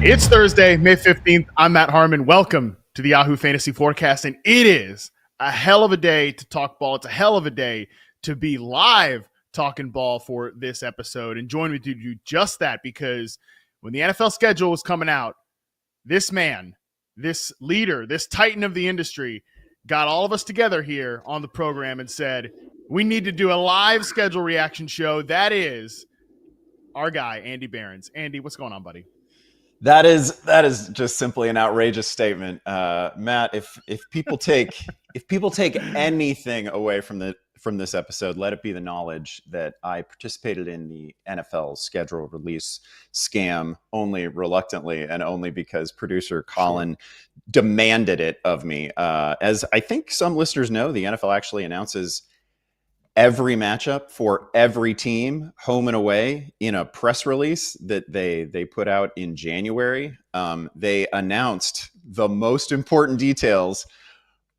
It's Thursday, May 15th. I'm Matt Harmon. Welcome to the Yahoo Fantasy Forecast. And it is a hell of a day to talk ball. It's a hell of a day to be live talking ball for this episode. And join me to do just that, because when the NFL schedule was coming out, this man, this leader, this titan of the industry got all of us together here on the program and said, we need to do a live schedule reaction show. That is our guy, Andy Behrens. Andy, what's going on, buddy? That is just simply an outrageous statement, Matt. If people take anything away from this episode, let it be the knowledge that I participated in the NFL schedule release scam only reluctantly and only because producer Colin demanded it of me. As I think some listeners know, the NFL actually announces every matchup for every team, home and away, in a press release that they put out in January. They announced the most important details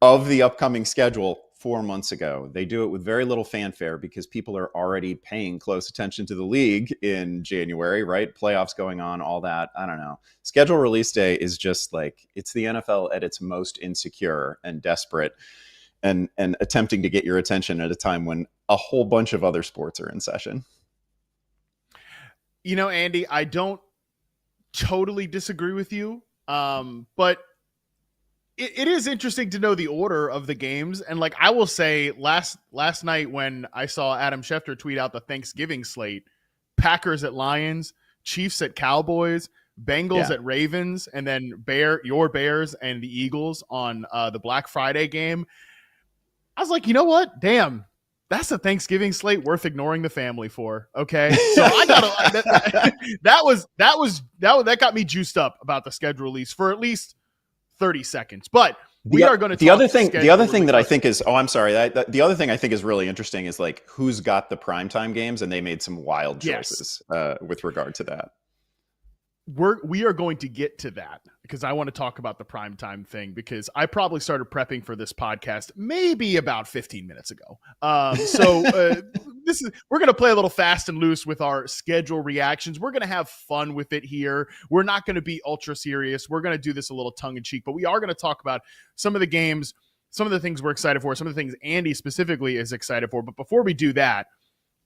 of the upcoming schedule 4 months ago. They do it with very little fanfare because people are already paying close attention to the league in January, right? Playoffs going on, all that. I don't know. Schedule release day is just like, it's the NFL at its most insecure and desperate and attempting to get your attention at a time when a whole bunch of other sports are in session. You know, Andy, I don't totally disagree with you, but it is interesting to know the order of the games. And like I will say, last night when I saw Adam Schefter tweet out the Thanksgiving slate, Packers at Lions, Chiefs at Cowboys, Bengals at Ravens, and then your Bears and the Eagles on the Black Friday game, I was like, you know what? Damn, that's a Thanksgiving slate worth ignoring the family for. Okay, so I got that got me juiced up about the schedule release for at least 30 seconds. But we are going to. The other thing that I think is, I'm sorry. The other thing I think is really interesting is like who's got the primetime games, and they made some wild choices with regard to that. We are going to get to that because I want to talk about the primetime thing, because I probably started prepping for this podcast maybe about 15 minutes ago. We're going to play a little fast and loose with our schedule reactions. We're going to have fun with it here. We're not going to be ultra serious. We're going to do this a little tongue in cheek, but we are going to talk about some of the games, some of the things we're excited for, some of the things Andy specifically is excited for. But before we do that,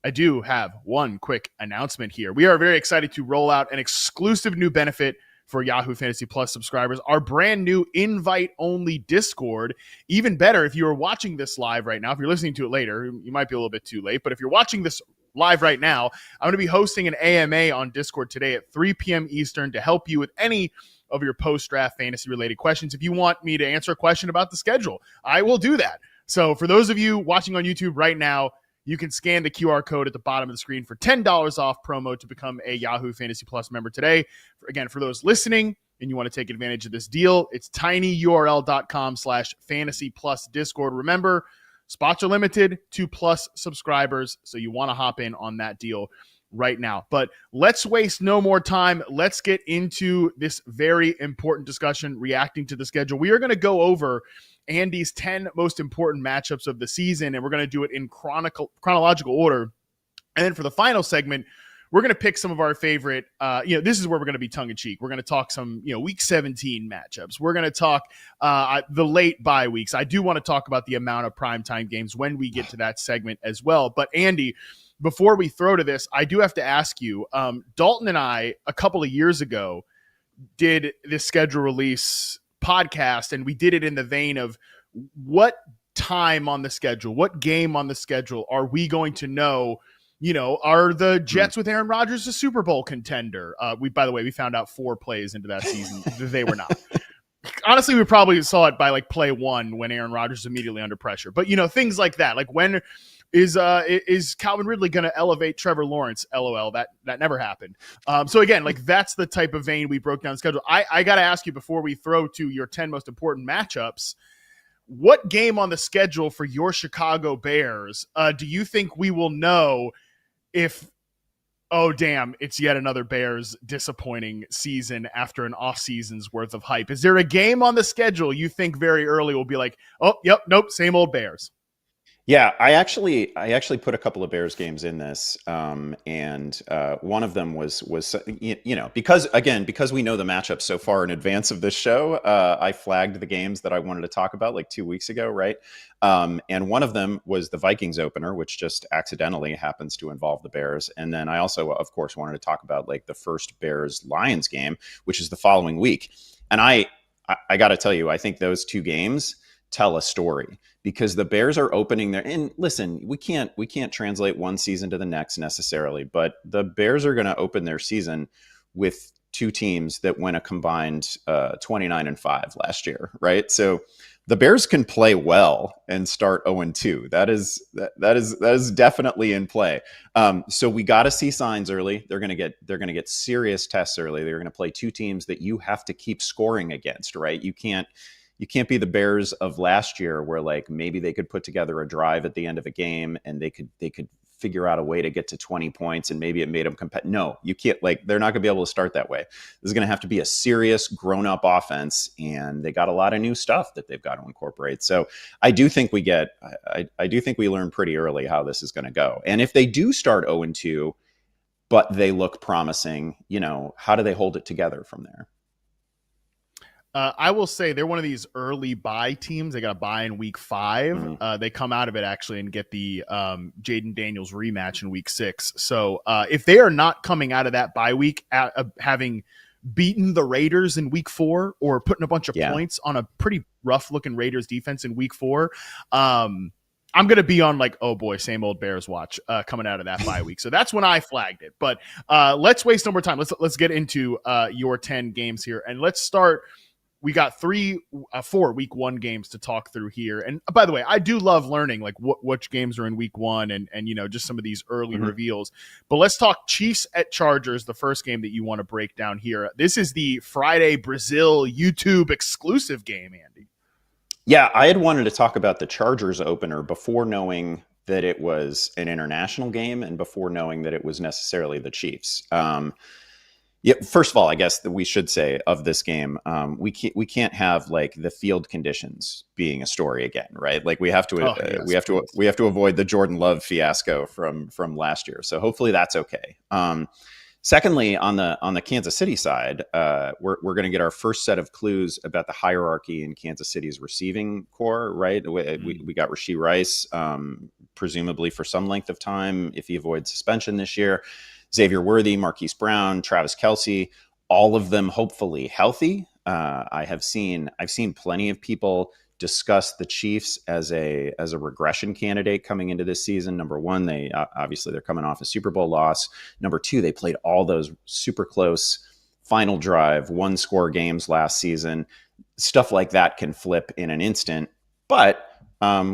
I do have one quick announcement here. We are very excited to roll out an exclusive new benefit for Yahoo Fantasy Plus subscribers, our brand new invite-only Discord. Even better, if you are watching this live right now, if you're listening to it later, you might be a little bit too late, but if you're watching this live right now, I'm going to be hosting an AMA on Discord today at 3 p.m. Eastern to help you with any of your post-draft fantasy-related questions. If you want me to answer a question about the schedule, I will do that. So for those of you watching on YouTube right now, you can scan the QR code at the bottom of the screen for $10 off promo to become a Yahoo Fantasy Plus member today. Again, for those listening and you want to take advantage of this deal, it's tinyurl.com/fantasy plus Discord. Remember, spots are limited to Plus subscribers, so you want to hop in on that deal right now. But let's waste no more time. Let's get into this very important discussion reacting to the schedule. We are going to go over Andy's 10 most important matchups of the season, and we're going to do it in chronological order. And then for the final segment, we're going to pick some of our favorite, this is where we're going to be tongue-in-cheek. We're going to talk some, Week 17 matchups. We're going to talk the late bye weeks. I do want to talk about the amount of primetime games when we get to that segment as well. But Andy, before we throw to this, I do have to ask you, Dalton and I, a couple of years ago, did this schedule release podcast, and we did it in the vein of what time on the schedule, what game on the schedule are we going to know, are the Jets with Aaron Rodgers a Super Bowl contender? By the way, we found out 4 plays into that season that they were not. Honestly, we probably saw it by like play 1 when Aaron Rodgers is immediately under pressure. But, things like that, like when is Calvin Ridley going to elevate Trevor Lawrence? LOL, that never happened. So again, like that's the type of vein we broke down the schedule. I got to ask you before we throw to your 10 most important matchups, what game on the schedule for your Chicago Bears do you think we will know if, oh, damn, it's yet another Bears disappointing season after an off season's worth of hype? Is there a game on the schedule you think very early will be like, oh, yep, nope, same old Bears? Yeah, I actually put a couple of Bears games in this, and one of them was because we know the matchup so far in advance of this show. I flagged the games that I wanted to talk about like 2 weeks ago, right? And one of them was the Vikings opener, which just accidentally happens to involve the Bears. And then I also, of course, wanted to talk about like the first Bears Lions game, which is the following week. And I got to tell you, I think those two games tell a story because the Bears are opening their, and listen, we can't translate one season to the next necessarily, but the Bears are going to open their season with two teams that went a combined 29-5 last year, right? So the Bears can play well and start 0-2. That is definitely in play. So we got to see signs early. They're going to get serious tests early. They're going to play two teams that you have to keep scoring against, right? You can't be the Bears of last year where like maybe they could put together a drive at the end of a game and they could figure out a way to get to 20 points and maybe it made them compete. No, you can't. Like, they're not going to be able to start that way. This is going to have to be a serious grown-up offense, and they got a lot of new stuff that they've got to incorporate. So I do think I do think we learn pretty early how this is going to go. And if they do start 0-2, but they look promising, how do they hold it together from there? I will say they're one of these early buy teams. They got a buy in week 5. Mm. They come out of it actually and get the Jaden Daniels rematch in week 6. So if they are not coming out of that bye week having beaten the Raiders in week 4 or putting a bunch of points on a pretty rough looking Raiders defense in week 4, I'm going to be on like, oh boy, same old Bears watch coming out of that bye week. So that's when I flagged it. But let's waste no more time. Let's get into your 10 games here. And let's start. We got 4 week 1 games to talk through here. And by the way, I do love learning like which games are in week 1 and just some of these early reveals. But let's talk Chiefs at Chargers, the first game that you want to break down here. This is the Friday Brazil YouTube exclusive game, Andy. Yeah, I had wanted to talk about the Chargers opener before knowing that it was an international game and before knowing that it was necessarily the Chiefs. Yeah, first of all, I guess that we should say of this game, we can't have like the field conditions being a story again, right? Like we have to we have to avoid the Jordan Love fiasco from last year. So hopefully that's okay. Secondly, on the Kansas City side, we're going to get our first set of clues about the hierarchy in Kansas City's receiving core, right? We got Rashee Rice, presumably for some length of time if he avoids suspension this year. Xavier Worthy, Marquise Brown, Travis Kelce, all of them hopefully healthy. I've seen plenty of people discuss the Chiefs as a regression candidate coming into this season. Number one, they're coming off a Super Bowl loss. Number two, they played all those super close final drive, 1-score games last season. Stuff like that can flip in an instant. But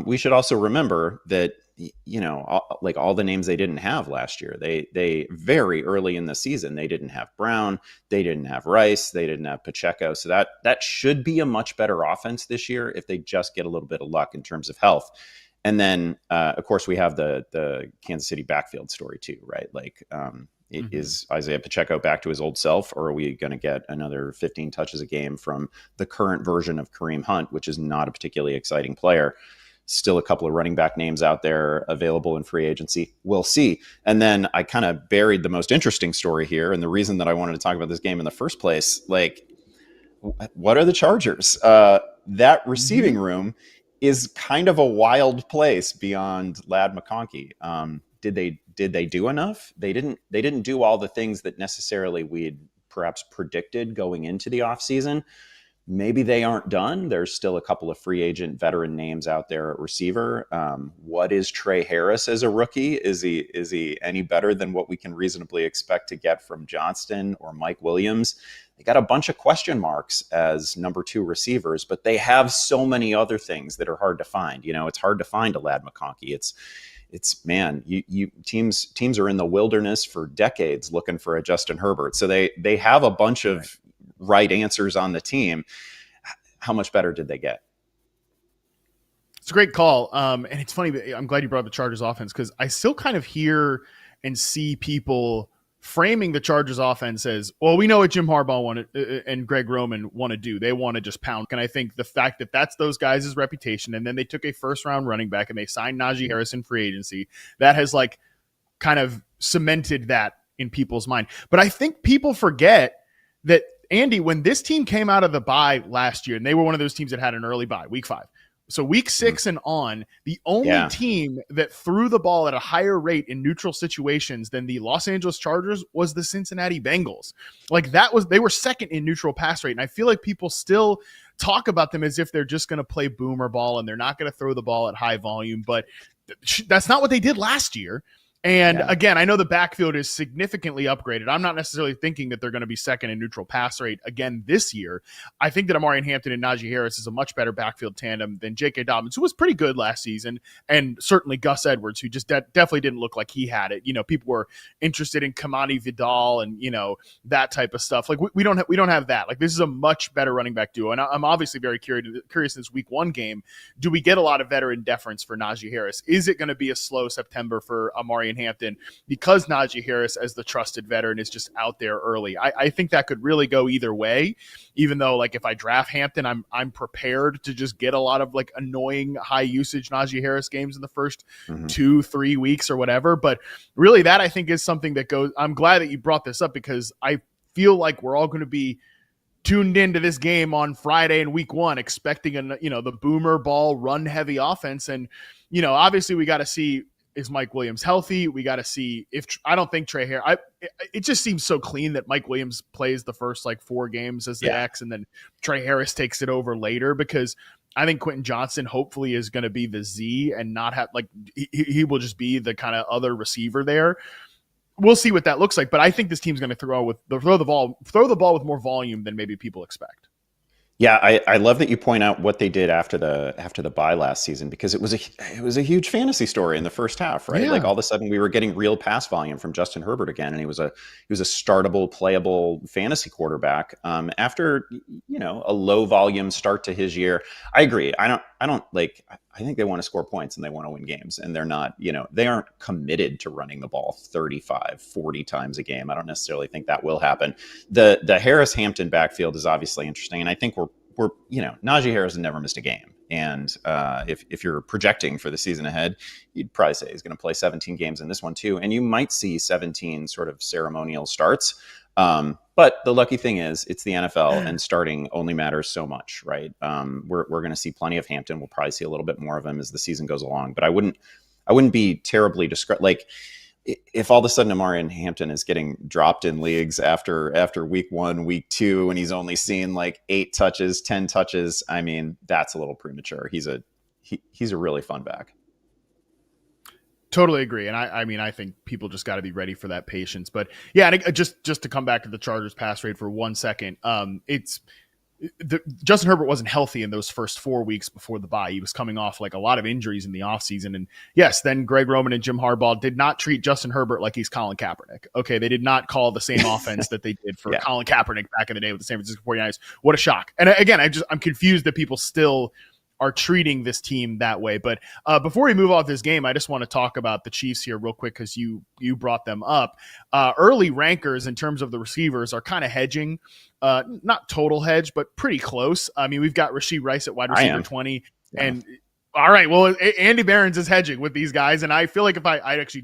we should also remember that like all the names they didn't have last year. They very early in the season, they didn't have Brown, they didn't have Rice, they didn't have Pacheco. So that should be a much better offense this year if they just get a little bit of luck in terms of health. And then, of course, we have the Kansas City backfield story too, right? Like, is Isaiah Pacheco back to his old self, or are we going to get another 15 touches a game from the current version of Kareem Hunt, which is not a particularly exciting player? Still a couple of running back names out there available in free agency. We'll see. And then I kind of buried the most interesting story here. And the reason that I wanted to talk about this game in the first place, like, what are the Chargers? That receiving room is kind of a wild place beyond Ladd McConkey. Did they do enough? They didn't do all the things that necessarily we'd perhaps predicted going into the offseason. Maybe they aren't done. There's still a couple of free agent veteran names out there at receiver. What is Trey Harris as a rookie? Is he any better than what we can reasonably expect to get from Johnston or Mike Williams? They got a bunch of question marks as number 2 receivers, but they have so many other things that are hard to find. It's hard to find a Ladd McConkey. It's man, teams are in the wilderness for decades looking for a Justin Herbert. So they have a bunch of right answers on the team. How much better did they get? It's a great call. And it's funny, I'm glad you brought up the Chargers offense because I still kind of hear and see people framing the Chargers offense as, well, we know what Jim Harbaugh and Greg Roman want to do. They want to just pound. And I think the fact that that's those guys' reputation, and then they took a first-round running back and they signed Najee Harris in free agency, that has like kind of cemented that in people's mind. But I think people forget that, Andy, when this team came out of the bye last year, and they were one of those teams that had an early bye, week 5. So week 6 and on, the only team that threw the ball at a higher rate in neutral situations than the Los Angeles Chargers was the Cincinnati Bengals. Like they were second in neutral pass rate. And I feel like people still talk about them as if they're just going to play boomer ball and they're not going to throw the ball at high volume, but that's not what they did last year. And again, I know the backfield is significantly upgraded. I'm not necessarily thinking that they're going to be second in neutral pass rate again this year. I think that Amari Hampton and Najee Harris is a much better backfield tandem than J.K. Dobbins, who was pretty good last season, and certainly Gus Edwards, who just definitely didn't look like he had it. You know, people were interested in Kamani Vidal and, you know, that type of stuff. Like we don't have that. Like this is a much better running back duo. And I'm obviously very curious in this week 1 game. Do we get a lot of veteran deference for Najee Harris? Is it going to be a slow September for Amari and Hampton because Najee Harris, as the trusted veteran, is just out there early? I think that could really go either way, even though like if I draft Hampton, I'm prepared to just get a lot of like annoying high usage Najee Harris games in the first 2-3 weeks or whatever. But really that I think is something that goes, I'm glad that you brought this up because I feel like we're all going to be tuned into this game on Friday in week 1, expecting the boomer ball run heavy offense. And, you know, obviously we got to see, is Mike Williams healthy? We got to see if I don't think Trey Harris. It just seems so clean that Mike Williams plays the first like 4 games as the X, and then Trey Harris takes it over later, because I think Quentin Johnson hopefully is going to be the Z and not have like he will just be the kind of other receiver there. We'll see what that looks like, but I think this team's going to throw the ball with more volume than maybe people expect. Yeah, I love that you point out what they did after the bye last season, because it was a huge fantasy story in the first half, right? Yeah. Like all of a sudden we were getting real pass volume from Justin Herbert again, and he was a startable, playable fantasy quarterback after a low volume start to his year. I agree. I think they want to score points and they want to win games, and they're not, they aren't committed to running the ball 35, 40 times a game. I don't necessarily think that will happen. The Harris Hampton backfield is obviously interesting, and I think we're Najee Harris has never missed a game. And if you're projecting for the season ahead, you'd probably say he's going to play 17 games in this one too. And you might see 17 sort of ceremonial starts. But the lucky thing is it's the NFL, and starting only matters so much, right? We're going to see plenty of Hampton. We'll probably see a little bit more of him as the season goes along, but I wouldn't be terribly like if all of a sudden Amari and Hampton is getting dropped in leagues after week 1, week 2, and he's only seen like 8 touches, 10 touches. I mean, that's a little premature. He's a really fun back. Totally agree. And I think people just got to be ready for that patience. But yeah, and just to come back to the Chargers pass rate for 1 second, Justin Herbert wasn't healthy in those first 4 weeks before the bye. He was coming off like a lot of injuries in the offseason. And yes, then Greg Roman and Jim Harbaugh did not treat Justin Herbert like he's Colin Kaepernick. Okay, they did not call the same offense that they did for Colin Kaepernick back in the day with the San Francisco 49ers. What a shock. And again, I'm confused that people still are treating this team that way. But before we move off this game, I just want to talk about the Chiefs here real quick, because you brought them up. Early rankers in terms of the receivers are kind of hedging. Not total hedge, but pretty close. I mean, we've got Rashee Rice at wide receiver 20. Yeah. And all right, well, Andy Behrens is hedging with these guys. And I feel like if I don't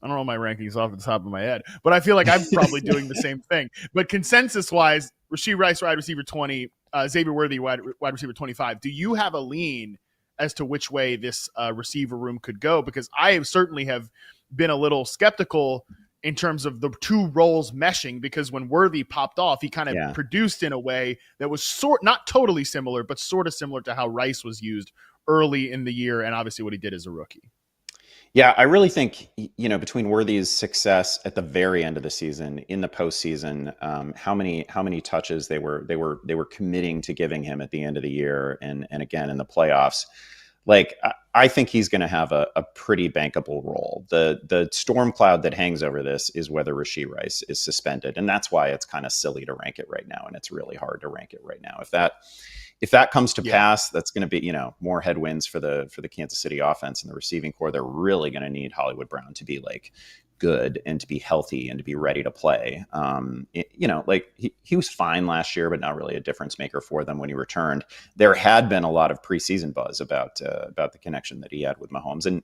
know my rankings off the top of my head, but I feel like I'm probably doing the same thing. But consensus-wise, Rashee Rice, wide receiver 20, Xavier Worthy, wide receiver 25. Do you have a lean as to which way this receiver room could go? Because I certainly have been a little skeptical in terms of the 2 roles meshing, because when Worthy popped off, he kind of produced in a way that was not totally similar, but sort of similar to how Rice was used early in the year, and obviously what he did as a rookie. Yeah, I really think, between Worthy's success at the very end of the season, in the postseason, how many touches they were committing to giving him at the end of the year, and again in the playoffs. Like I think he's going to have a pretty bankable role. The storm cloud that hangs over this is whether Rashee Rice is suspended, and that's why it's kind of silly to rank it right now, and it's really hard to rank it right now. If that comes to pass, that's going to be, more headwinds for the Kansas City offense and the receiving core. They're really going to need Hollywood Brown to be like good and to be healthy and to be ready to play. He was fine last year, but not really a difference maker for them when he returned. There had been a lot of preseason buzz about the connection that he had with Mahomes, and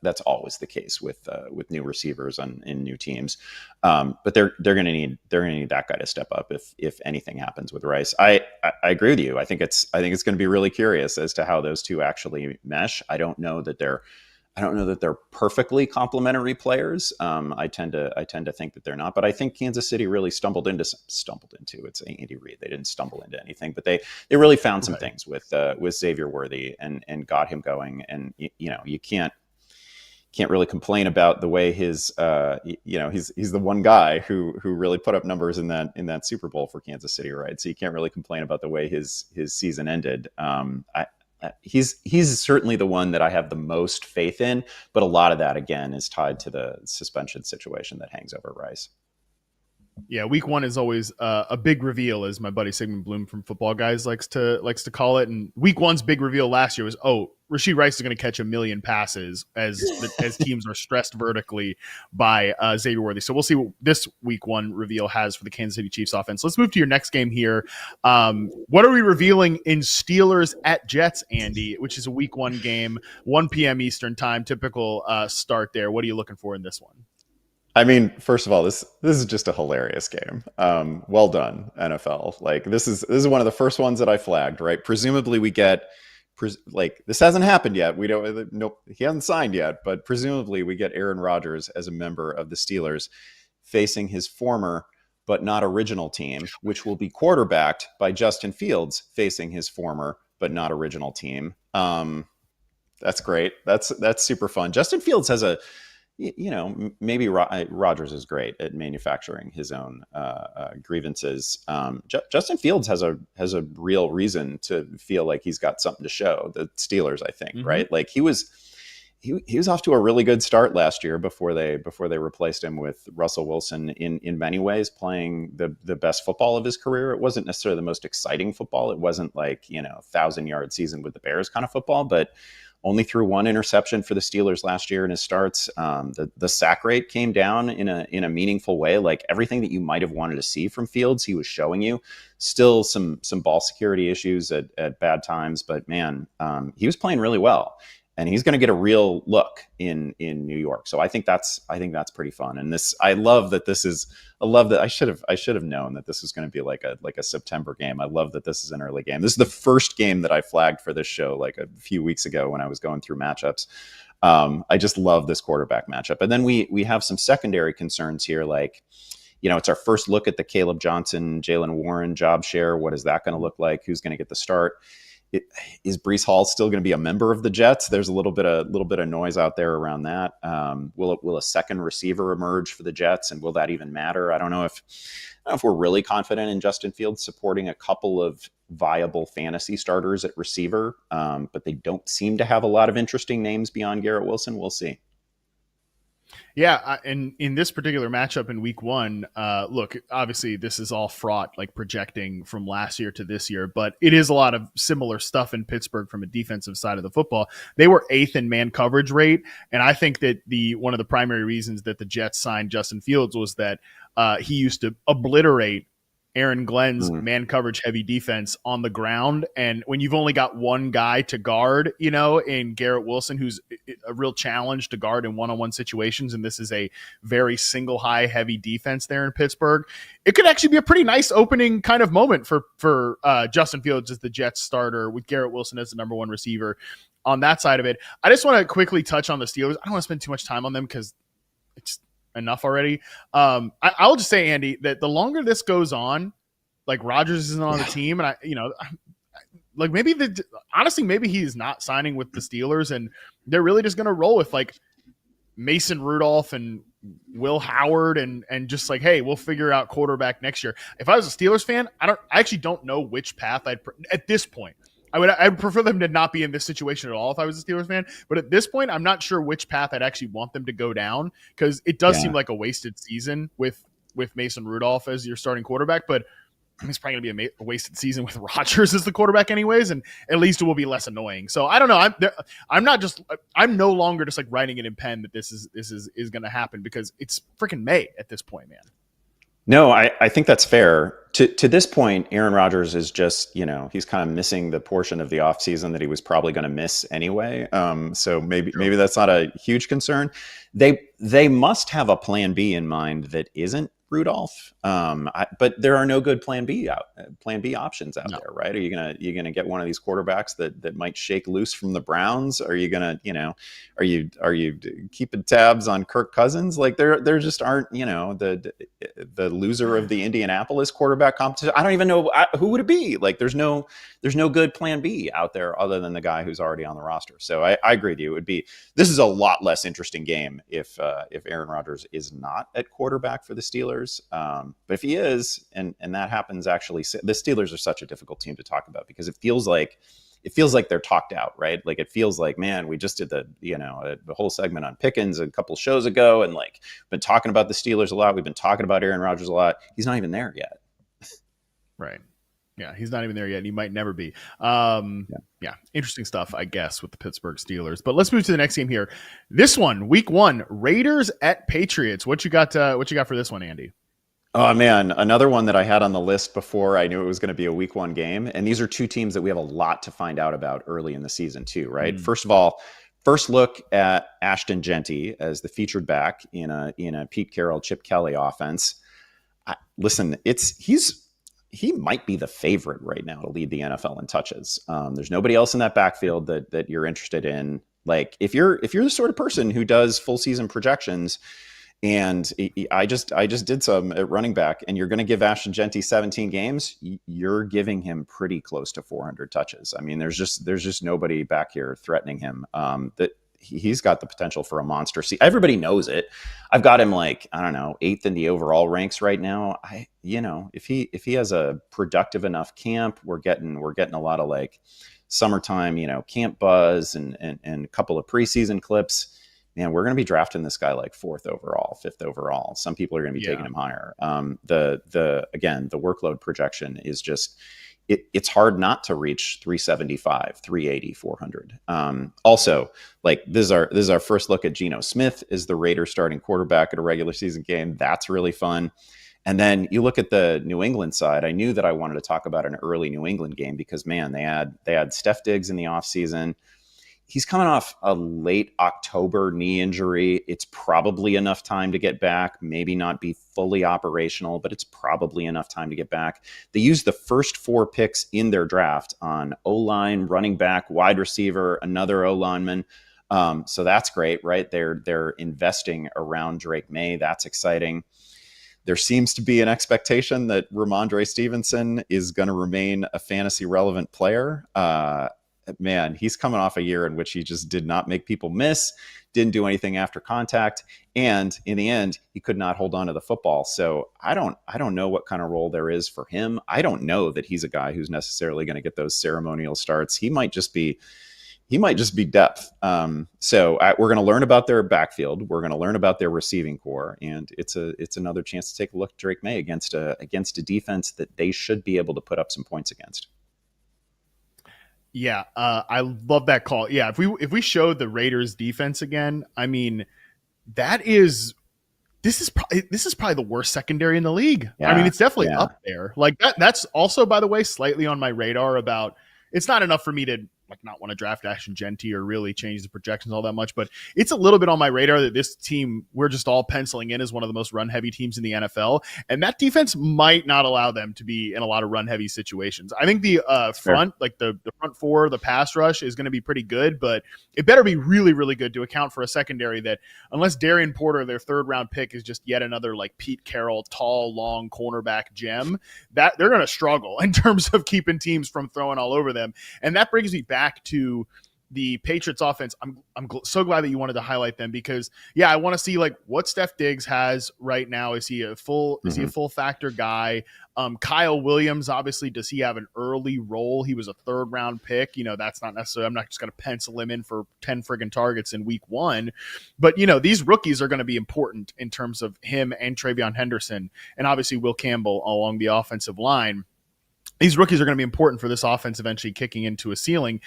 that's always the case with new receivers in new teams. But they're going to need that guy to step up if anything happens with Rice. I agree with you. I think it's going to be really curious as to how those two actually mesh. I don't know that they're perfectly complementary players. I tend to think that they're not, but I think Kansas City really stumbled into. It's Andy Reid. They didn't stumble into anything, but they really found some things with Xavier Worthy and got him going. And you can't really complain about the way his he's the one guy who really put up numbers in that Super Bowl for Kansas City, right? So you can't really complain about the way his season ended. He's certainly the one that I have the most faith in, but a lot of that again is tied to the suspension situation that hangs over Rice. Yeah, week one is always a big reveal, as my buddy Sigmund Bloom from Football Guys likes to call it. And week one's big reveal last year was, Rashee Rice is going to catch 1 million passes as teams are stressed vertically by Xavier Worthy. So we'll see what this week one reveal has for the Kansas City Chiefs offense. Let's move to your next game here. What are we revealing in Steelers at Jets, Andy, which is a week one game, 1 p.m. Eastern time, typical start there. What are you looking for in this one? I mean, first of all, this is just a hilarious game. Well done, NFL. Like this is one of the first ones that I flagged, right? Presumably we get this hasn't happened yet. We don't. Nope, he hasn't signed yet, but presumably we get Aaron Rodgers as a member of the Steelers facing his former but not original team, which will be quarterbacked by Justin Fields facing his former but not original team. That's great. That's super fun. Justin Fields has maybe Rodgers is great at manufacturing his own grievances. Justin Fields has a real reason to feel like he's got something to show the Steelers, I think, right? Like he was off to a really good start last year before they replaced him with Russell Wilson in many ways playing the best football of his career. It wasn't necessarily the most exciting football. It wasn't like 1,000-yard season with the Bears kind of football, but only threw 1 interception for the Steelers last year in his starts. The sack rate came down in a meaningful way. Like everything that you might have wanted to see from Fields, he was showing you. Still some ball security issues at bad times, but man, he was playing really well. And he's going to get a real look in New York. So I think that's pretty fun. And I love that I should have known that this was going to be like a September game. I love that this is an early game. This is the first game that I flagged for this show like a few weeks ago when I was going through matchups. I just love this quarterback matchup. And then we have some secondary concerns here. Like, it's our first look at the Caleb Johnson, Jaylen Warren job share. What is that going to look like? Who's going to get the start? Is Breece Hall still going to be a member of the Jets? There's a little bit of noise out there around that. Will a second receiver emerge for the Jets, and will that even matter? I don't know if we're really confident in Justin Fields supporting a couple of viable fantasy starters at receiver, but they don't seem to have a lot of interesting names beyond Garrett Wilson. We'll see. Yeah, and in this particular matchup in week one, look, obviously this is all fraught, like projecting from last year to this year, but it is a lot of similar stuff in Pittsburgh from a defensive side of the football. They were 8th in man coverage rate, and I think that one of the primary reasons that the Jets signed Justin Fields was that he used to obliterate Aaron Glenn's man coverage heavy defense on the ground. And when you've only got one guy to guard, in Garrett Wilson, who's a real challenge to guard in one-on-one situations, and this is a very single high heavy defense there in Pittsburgh, it could actually be a pretty nice opening kind of moment for Justin Fields as the Jets starter with Garrett Wilson as the number one receiver on that side of it. I just want to quickly touch on the Steelers. I don't want to spend too much time on them because it's enough already. I'll just say, Andy, that the longer this goes on, like Rodgers isn't on the team, and like maybe he's not signing with the Steelers, and they're really just going to roll with like Mason Rudolph and Will Howard, and just like, hey, we'll figure out quarterback next year. If I was a Steelers fan, I actually don't know which path at this point. I'd prefer them to not be in this situation at all if I was a Steelers fan. But at this point, I'm not sure which path I'd actually want them to go down, because it does seem like a wasted season with Mason Rudolph as your starting quarterback. But it's probably going to be a wasted season with Rodgers as the quarterback anyways, and at least it will be less annoying. So I don't know. I'm no longer just like writing it in pen that this is going to happen, because it's freaking May at this point, man. No, I think that's fair. To this point, Aaron Rodgers is just, he's kind of missing the portion of the offseason that he was probably going to miss anyway. So maybe that's not a huge concern. They must have a plan B in mind that isn't Rudolph. But there are no good plan B options out there, right? Are you gonna get one of these quarterbacks that might shake loose from the Browns? Are you gonna, are you keeping tabs on Kirk Cousins? Like there just aren't, the loser of the Indianapolis quarterback competition. I don't even know who would it be. Like there's no good plan B out there other than the guy who's already on the roster. So I agree with you. This is a lot less interesting game if Aaron Rodgers is not at quarterback for the Steelers. But if he is, and that happens, actually, the Steelers are such a difficult team to talk about, because it feels like they're talked out, right? Like it feels like, man, we just did the whole segment on Pickens a couple shows ago, and like been talking about the Steelers a lot. We've been talking about Aaron Rodgers a lot. He's not even there yet. Right. Yeah, he's not even there yet, and he might never be. Yeah, interesting stuff, I guess, with the Pittsburgh Steelers. But let's move to the next game here. This one, Week 1, Raiders at Patriots. What you got for this one, Andy? Oh, man, another one that I had on the list before I knew it was going to be a Week 1 game. And these are two teams that we have a lot to find out about early in the season too, right? First of all, first look at Ashton Genty as the featured back in a Pete Carroll, Chip Kelly offense. Listen, he might be the favorite right now to lead the NFL in touches. There's nobody else in that backfield that you're interested in. Like if you're the sort of person who does full season projections, and I just did some at running back, and you're going to give Ashton Genty 17 games, you're giving him pretty close to 400 touches. I mean, there's just nobody back here threatening him. That he's got the potential for a monster. See, everybody knows it. I've got him like, I don't know, 8th in the overall ranks right now. If he has a productive enough camp, we're getting a lot of like summertime, camp buzz and a couple of preseason clips. Man, we're going to be drafting this guy like 4th overall, 5th overall. Some people are going to be taking him higher. The workload projection is just, it's hard not to reach 375, 380, 400. Also, like this is our first look at Geno Smith as the Raiders starting quarterback at a regular season game. That's really fun. And then you look at the New England side. I knew that I wanted to talk about an early New England game because, man, they had Steph Diggs in the offseason. He's coming off a late October knee injury. It's probably enough time to get back, maybe not be fully operational, but it's probably enough time to get back. They used the first 4 picks in their draft on O-line, running back, wide receiver, another O-lineman. So that's great, right? They're investing around Drake May. That's exciting. There seems to be an expectation that Ramondre Stevenson is going to remain a fantasy relevant player. Man, he's coming off a year in which he just did not make people miss, didn't do anything after contact, and in the end, he could not hold on to the football. So I don't know what kind of role there is for him. I don't know that he's a guy who's necessarily going to get those ceremonial starts. He might just be depth. So we're going to learn about their backfield. We're going to learn about their receiving core, and it's another chance to take a look at Drake May against a defense that they should be able to put up some points against. Yeah, I love that call. Yeah, if we showed the Raiders defense again, I mean, this is probably the worst secondary in the league. Yeah, I mean, it's definitely up there. Like that's also, by the way, slightly on my radar. About it's not enough for me to like not want to draft Ashton Genty or really change the projections all that much, but it's a little bit on my radar that this team, we're just all penciling in as one of the most run heavy teams in the NFL. And that defense might not allow them to be in a lot of run heavy situations. I think the front, like the front 4, the pass rush is going to be pretty good, but it better be really, really good to account for a secondary that, unless Darian Porter, their 3rd round pick, is just yet another like Pete Carroll, tall, long cornerback gem, that they're going to struggle in terms of keeping teams from throwing all over them. And that brings me back to the Patriots offense, I'm so glad that you wanted to highlight them because yeah, I want to see like what Steph Diggs has right now. Is he a full factor guy? Kyle Williams, obviously, does he have an early role? He was a 3rd round pick. That's not necessarily, I'm not just going to pencil him in for 10 friggin' targets in week 1, but these rookies are going to be important in terms of him and Travion Henderson and obviously Will Campbell along the offensive line. These rookies are going to be important for this offense eventually kicking into a ceiling.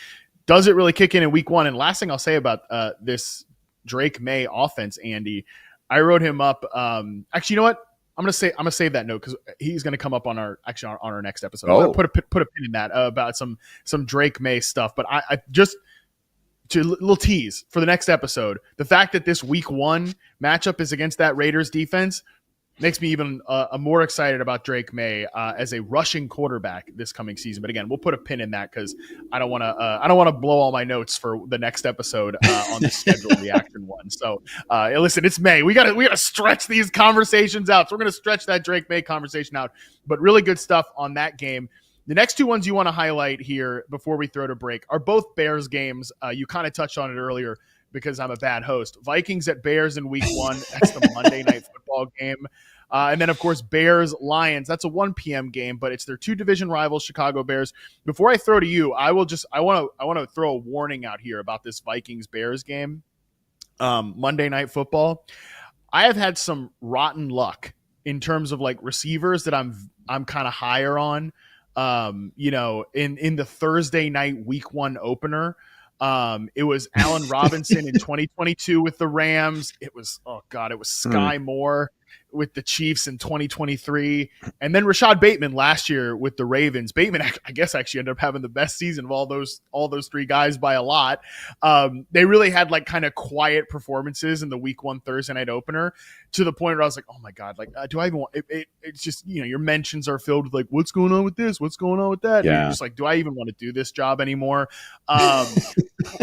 Does it really kick in week 1? And last thing I'll say about this Drake May offense, Andy, I wrote him up. Actually, you know what? I'm gonna save that note because he's gonna come up on our next episode. Oh. Put a pin in that about some Drake May stuff. But I just to little tease for the next episode. The fact that this week 1 matchup is against that Raiders defense makes me even more excited about Drake May as a rushing quarterback this coming season. But again, we'll put a pin in that because I don't want to blow all my notes for the next episode on the schedule reaction one. So listen, it's May. We gotta stretch these conversations out. So we're gonna stretch that Drake May conversation out. But really good stuff on that game. The next 2 ones you want to highlight here before we throw to break are both Bears games. You kind of touched on it earlier because I'm a bad host. Vikings at Bears in week 1. That's the Monday Night Football game. And then, of course, Bears-Lions. That's a 1 p.m. game, but it's their 2 division rivals, Chicago Bears. Before I throw to you, I want to throw a warning out here about this Vikings-Bears game, Monday Night Football. I have had some rotten luck in terms of like receivers that I'm kind of higher on. In the Thursday night week 1 opener. It was Allen Robinson in 2022 with the Rams. It was Sky Moore with the Chiefs in 2023. And then Rashad Bateman last year with the Ravens. Bateman, I guess, actually ended up having the best season of all those 3 guys by a lot. They really had like kind of quiet performances in the week 1 Thursday night opener to the point where I was like, oh my God, like, do I even want it? It's just, your mentions are filled with like, what's going on with this? What's going on with that? Yeah. And you're just like, do I even want to do this job anymore?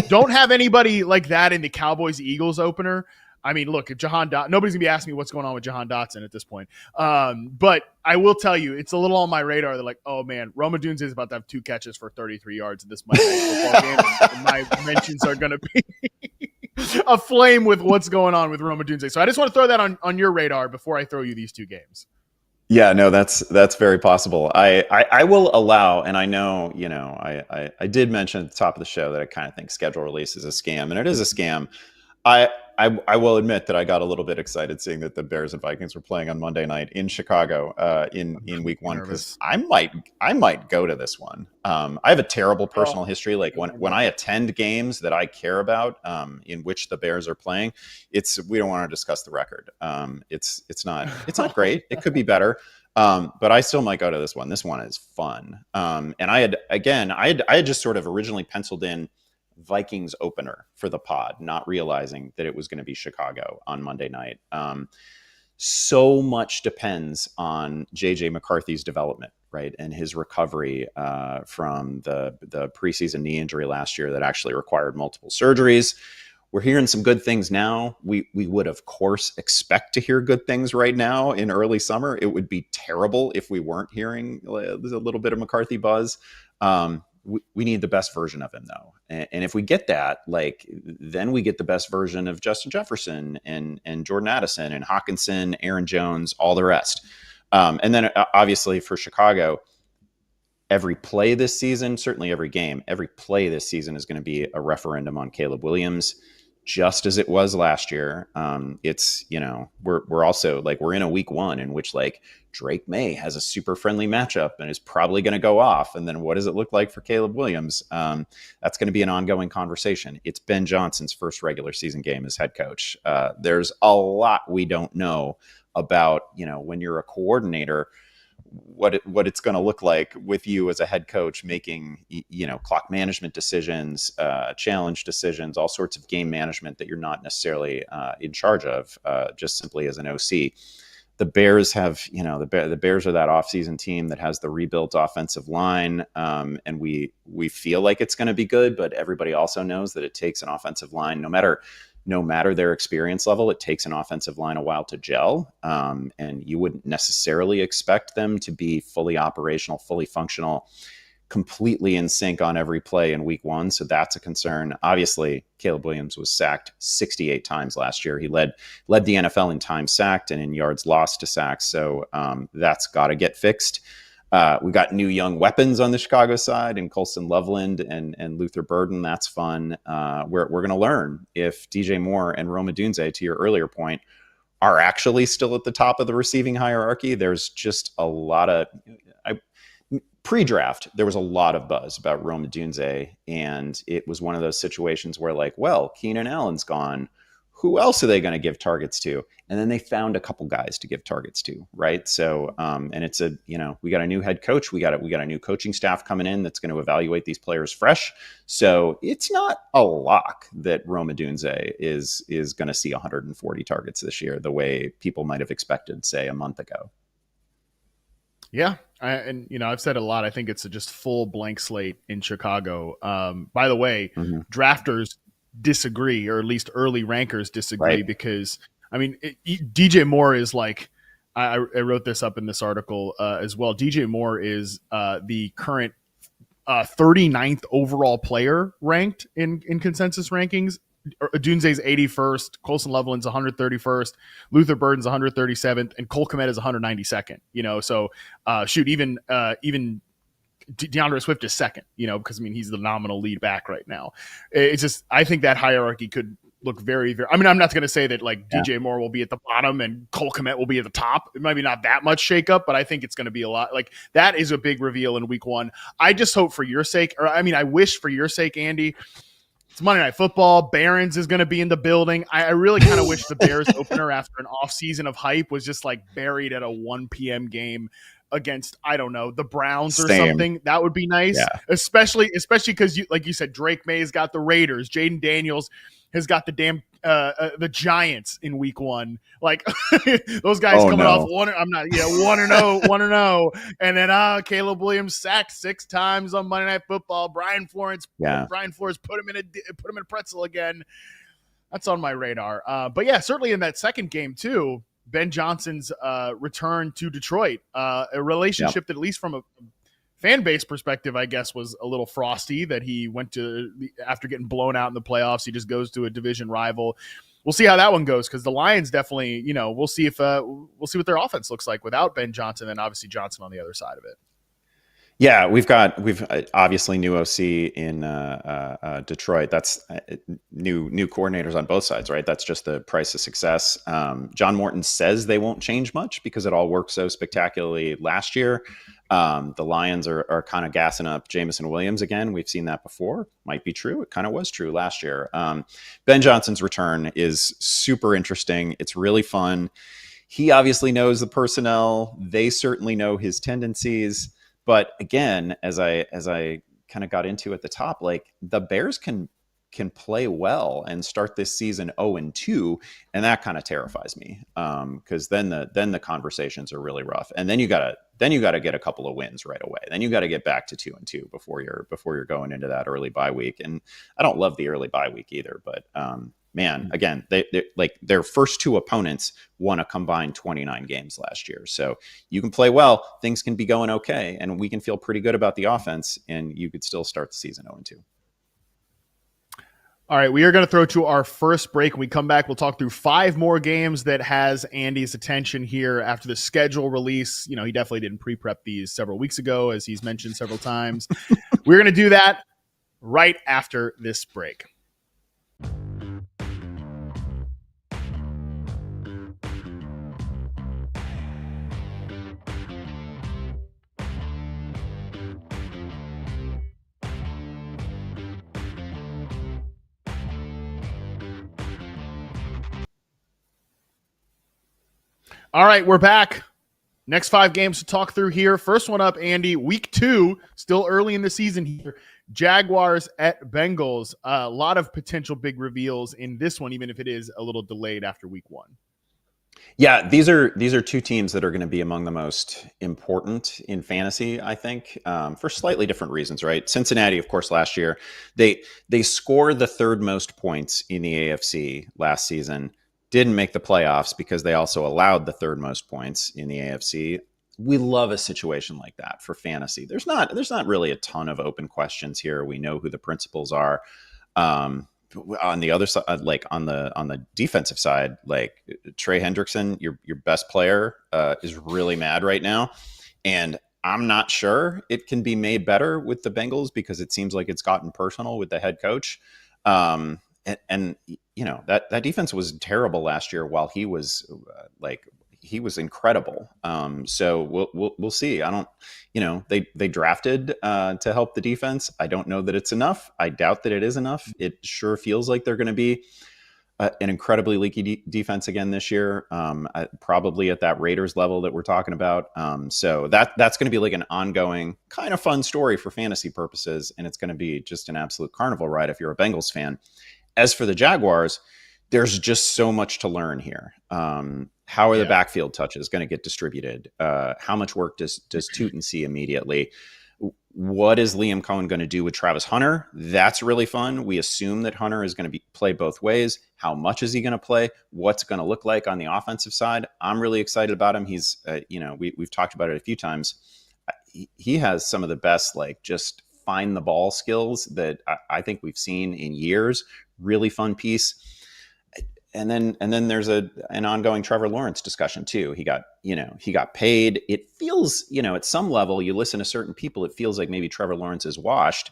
Don't have anybody like that in the Cowboys-Eagles opener. I mean, look, if nobody's going to be asking me what's going on with Jahan Dotson at this point. But I will tell you, it's a little on my radar. They're like, oh, man, Roma Dunes is about to have 2 catches for 33 yards in this Monday Night Football game. And my mentions are going to be aflame with what's going on with Roma Dunes. So I just want to throw that on your radar before I throw you these 2 games. Yeah, no, that's very possible. I will allow, and I know, I did mention at the top of the show that I kind of think schedule release is a scam, and it is a scam. I will admit that I got a little bit excited seeing that the Bears and Vikings were playing on Monday night in Chicago in week 1 because I might go to this one. I have a terrible personal history. Like when I attend games that I care about in which the Bears are playing, we don't want to discuss the record. It's not great. It could be better. But I still might go to this one. This one is fun. And I had just sort of originally penciled in Vikings opener for the pod, not realizing that it was going to be Chicago on Monday night. So much depends on JJ McCarthy's development, right? And his recovery from the preseason knee injury last year that actually required multiple surgeries. We're hearing some good things now. We would, of course, expect to hear good things right now in early summer. It would be terrible if we weren't hearing a little bit of McCarthy buzz. We need the best version of him, though. And if we get that, then we get the best version of Justin Jefferson and Jordan Addison and Hawkinson, Aaron Jones, all the rest. And then obviously for Chicago, every play this season, certainly every game, every play this season is going to be a referendum on Caleb Williams, just as it was last year. We're also we're in a week 1 in which Drake May has a super friendly matchup and is probably going to go off. And then what does it look like for Caleb Williams? That's going to be an ongoing conversation. It's Ben Johnson's first regular season game as head coach. There's a lot we don't know about, when you're a coordinator, what it's going to look like with you as a head coach making, clock management decisions, challenge decisions, all sorts of game management that you're not necessarily in charge of, just simply as an OC. The Bears have, the Bears are that offseason team that has the rebuilt offensive line, and we feel like it's going to be good, but everybody also knows that it takes an offensive line, no matter their experience level, it takes an offensive line a while to gel, and you wouldn't necessarily expect them to be fully operational, fully functional completely in sync on every play in week 1. So that's a concern. Obviously, Caleb Williams was sacked 68 times last year. He led the NFL in time sacked and in yards lost to sacks. So that's got to get fixed. We got new young weapons on the Chicago side, and Colston Loveland and Luther Burden. That's fun. We're going to learn if DJ Moore and Rome Odunze, to your earlier point, are actually still at the top of the receiving hierarchy. There's just a lot of pre-draft, there was a lot of buzz about Rome Odunze, and it was one of those situations where, like, well, Keenan Allen's gone. Who else are they going to give targets to? And then they found a couple guys to give targets to, right? So, and it's we got a new head coach. We got a new coaching staff coming in that's going to evaluate these players fresh. So it's not a lock that Rome Odunze is going to see 140 targets this year, the way people might have expected, say, a month ago. Yeah. I've said a lot. I think it's a just full blank slate in Chicago. By the way, drafters disagree, or at least early rankers disagree, right? Because DJ Moore is like, I wrote this up in this article as well. DJ Moore is the current 39th overall player ranked in consensus rankings. Odunze's 81st, Colston Loveland's 131st, Luther Burden's 137th, and Cole Kmet is 192nd. So even DeAndre Swift is second. Because he's the nominal lead back right now. It's just, I think that hierarchy could look very, very. I'm not going to say that DJ Moore will be at the bottom and Cole Kmet will be at the top. It might be not that much shakeup, but I think it's going to be a lot. That is a big reveal in week 1. I just hope for your sake, I wish for your sake, Andy. It's Monday Night Football. Behrens is going to be in the building. I really kind of wish the Bears opener after an off season of hype was just buried at a 1 p.m. game against, I don't know, the Browns or something. That would be nice. Yeah. Especially because like you said, Drake May's got the Raiders. Jaden Daniels has got the damn the Giants in week 1. Those guys coming off 1-0, and then Caleb Williams sacked 6 times on Monday Night Football. Brian Flores put him in a pretzel again. That's on my radar. But yeah, certainly in that second game too, Ben Johnson's return to Detroit, a relationship that, at least from a fan base perspective, I guess, was a little frosty, that he went to, after getting blown out in the playoffs, he just goes to a division rival. We'll see how that one goes, because the Lions definitely, we'll see what their offense looks like without Ben Johnson, and obviously Johnson on the other side of it. Yeah, we've obviously new OC in Detroit. That's new coordinators on both sides, right? That's just the price of success. John Morton says they won't change much because it all worked so spectacularly last year. The Lions are kind of gassing up Jameson Williams again. We've seen that before. Might be true. It kind of was true last year. Ben Johnson's return is super interesting. It's really fun. He obviously knows the personnel. They certainly know his tendencies. But again, as I kind of got into at the top, the Bears can play well and start this season 0-2, and that kind of terrifies me, because then the conversations are really rough, and then you gotta get a couple of wins right away. Then you got to get back to 2-2 before you're going into that early bye week. And I don't love the early bye week either, but man, again, they their first 2 opponents won a combined 29 games last year. So you can play well, things can be going okay, and we can feel pretty good about the offense, and you could still start the season 0-2. All right, we are going to throw to our first break. When we come back, we'll talk through 5 more games that has Andy's attention here after the schedule release. He definitely didn't pre-prep these several weeks ago, as he's mentioned several times. We're going to do that right after this break. All right, we're back. Next 5 games to talk through here. First one up, Andy, week 2, still early in the season here. Jaguars at Bengals. A lot of potential big reveals in this one, even if it is a little delayed after week 1. Yeah, these are 2 teams that are going to be among the most important in fantasy, I think, for slightly different reasons, right? Cincinnati, of course, last year, they scored the 3rd most points in the AFC last season. Didn't make the playoffs because they also allowed the 3rd most points in the AFC. we love a situation like that for fantasy. There's not really a ton of open questions here. We know who the principals are. On the other side, like on the defensive side, like Trey Hendrickson, your best player, is really mad right now, and I'm not sure it can be made better with the Bengals because it seems like it's gotten personal with the head coach. And you know that defense was terrible last year while he was he was incredible. So we'll see. I don't, they drafted to help the defense. I don't know that it's enough. I doubt that it is enough. It sure feels like they're going to be an incredibly leaky defense again this year, probably at that Raiders level that we're talking about. So that's going to be like an ongoing kind of fun story for fantasy purposes, and it's going to be just an absolute carnival ride if you're a Bengals fan. As for the Jaguars, there's just so much to learn here. How are the backfield touches going to get distributed? How much work does Tootin see immediately? What is Liam Cohen going to do with Travis Hunter? That's really fun. We assume that Hunter is going to play both ways. How much is he going to play? What's going to look like on the offensive side? I'm really excited about him. He's, we've talked about it a few times. He has some of the best, just find the ball skills that I think we've seen in years. Really fun piece. And then there's an ongoing Trevor Lawrence discussion too. He got paid. It feels, at some level, you listen to certain people, it feels like maybe Trevor Lawrence is washed.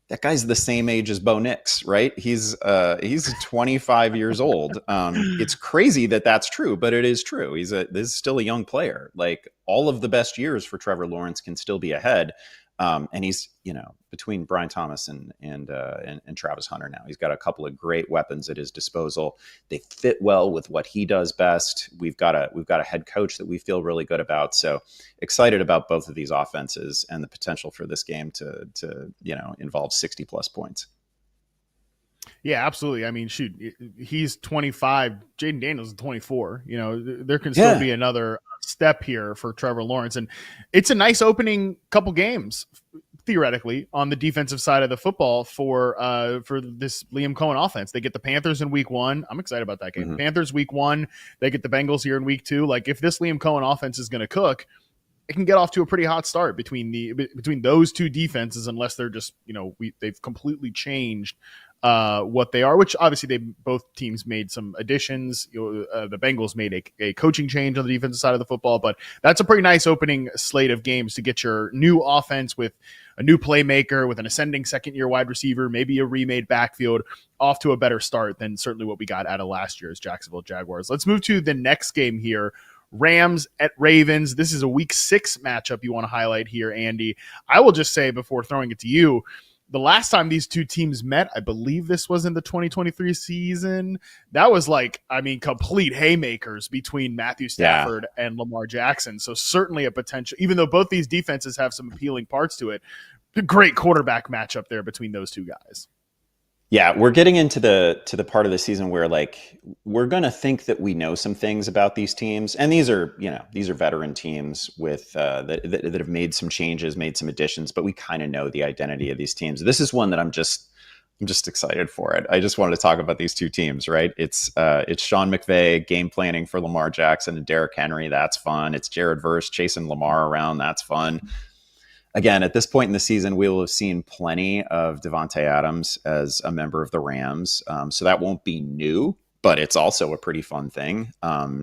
That guy's the same age as Bo Nix, right? He's 25 years old. It's crazy that that's true, but it is true. This is still a young player. Like, all of the best years for Trevor Lawrence can still be ahead. And he's, between Brian Thomas and Travis Hunter now, he's got a couple of great weapons at his disposal. They fit well with what he does best. We've got a head coach that we feel really good about. So excited about both of these offenses and the potential for this game to involve 60 plus points. Yeah, absolutely. I mean, shoot, he's 25. Jaden Daniels is 24. There can still be another step here for Trevor Lawrence. And it's a nice opening couple games, theoretically, on the defensive side of the football for this Liam Cohen offense. They get the Panthers in week 1. I'm excited about that game. Mm-hmm. Panthers week 1. They get the Bengals here in week 2. Like, if this Liam Cohen offense is going to cook, it can get off to a pretty hot start between those two defenses, unless they're just, they've completely changed what they are, which obviously both teams made some additions. The Bengals made a coaching change on the defensive side of the football, but that's a pretty nice opening slate of games to get your new offense with a new playmaker, with an ascending second-year wide receiver, maybe a remade backfield, off to a better start than certainly what we got out of last year's Jacksonville Jaguars. Let's move to the next game here. Rams at Ravens. This is a week 6 matchup you want to highlight here, Andy. I will just say, before throwing it to you, the last time these two teams met, I believe this was in the 2023 season. That was complete haymakers between Matthew Stafford and Lamar Jackson. So certainly a potential, even though both these defenses have some appealing parts to it, a great quarterback matchup there between those two guys. Yeah, we're getting into the part of the season where we're going to think that we know some things about these teams, and these are veteran teams with that have made some changes, made some additions, but we kind of know the identity of these teams. This is one that I'm just excited for it. I just wanted to talk about these two teams, right? It's Sean McVay game planning for Lamar Jackson and Derrick Henry. That's fun. It's Jared Verse chasing Lamar around. That's fun. Again, at this point in the season, we will have seen plenty of Devontae Adams as a member of the Rams. So that won't be new, but it's also a pretty fun thing.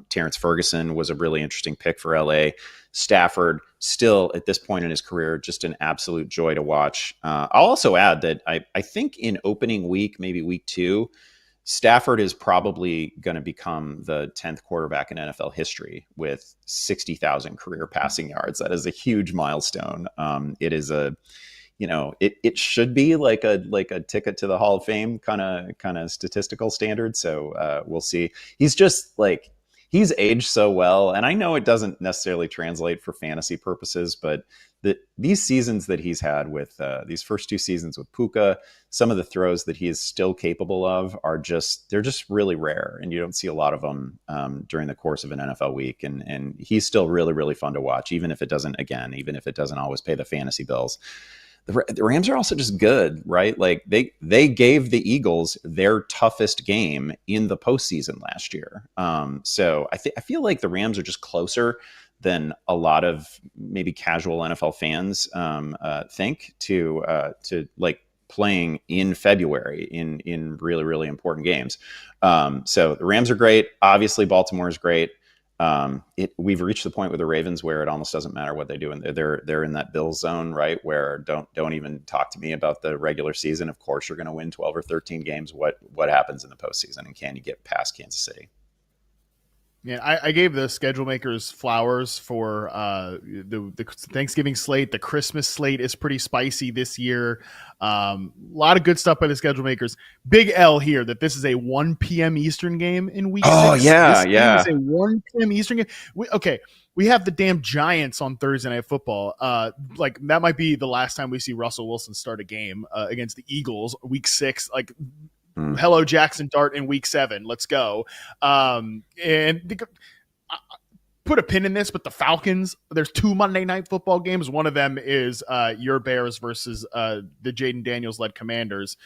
Terrence Ferguson was a really interesting pick for LA. Stafford, still at this point in his career, just an absolute joy to watch. I'll also add that I think in opening week, maybe week 2, Stafford is probably going to become the 10th quarterback in NFL history with 60,000 career passing yards. That is a huge milestone. It is it should be like a ticket to the Hall of Fame kind of statistical standard. So we'll see. He's just he's aged so well, and I know it doesn't necessarily translate for fantasy purposes, but these seasons that he's had with these first 2 seasons with Puka, some of the throws that he is still capable of they're just really rare, and you don't see a lot of them during the course of an NFL week. And he's still really, really fun to watch, even if it doesn't always pay the fantasy bills. The Rams are also just good, right? They gave the Eagles their toughest game in the postseason last year. So I feel like the Rams are just closer than a lot of maybe casual NFL fans think to like playing in February in really, really important games. So the Rams are great. Obviously, Baltimore is great. We've reached the point with the Ravens where it almost doesn't matter what they do, and they're in that Bills zone, right? Where don't even talk to me about the regular season. Of course, you're going to win 12 or 13 games. What happens in the postseason, and can you get past Kansas City? Yeah, I gave the schedule makers flowers for the Thanksgiving slate. The Christmas slate is pretty spicy this year. A lot of good stuff by the schedule makers. Big L here that this is a 1 p.m. Eastern game in week 6. Yeah, this game is a 1 p.m. Eastern game. We have the damn Giants on Thursday Night Football. Like that might be the last time we see Russell Wilson start a game against the Eagles, week 6. Like, hello, Jackson Dart in week 7. Let's go. And put a pin in this, but the Falcons, there's 2 Monday Night Football games. One of them is your Bears versus the Jaden Daniels-led Commanders.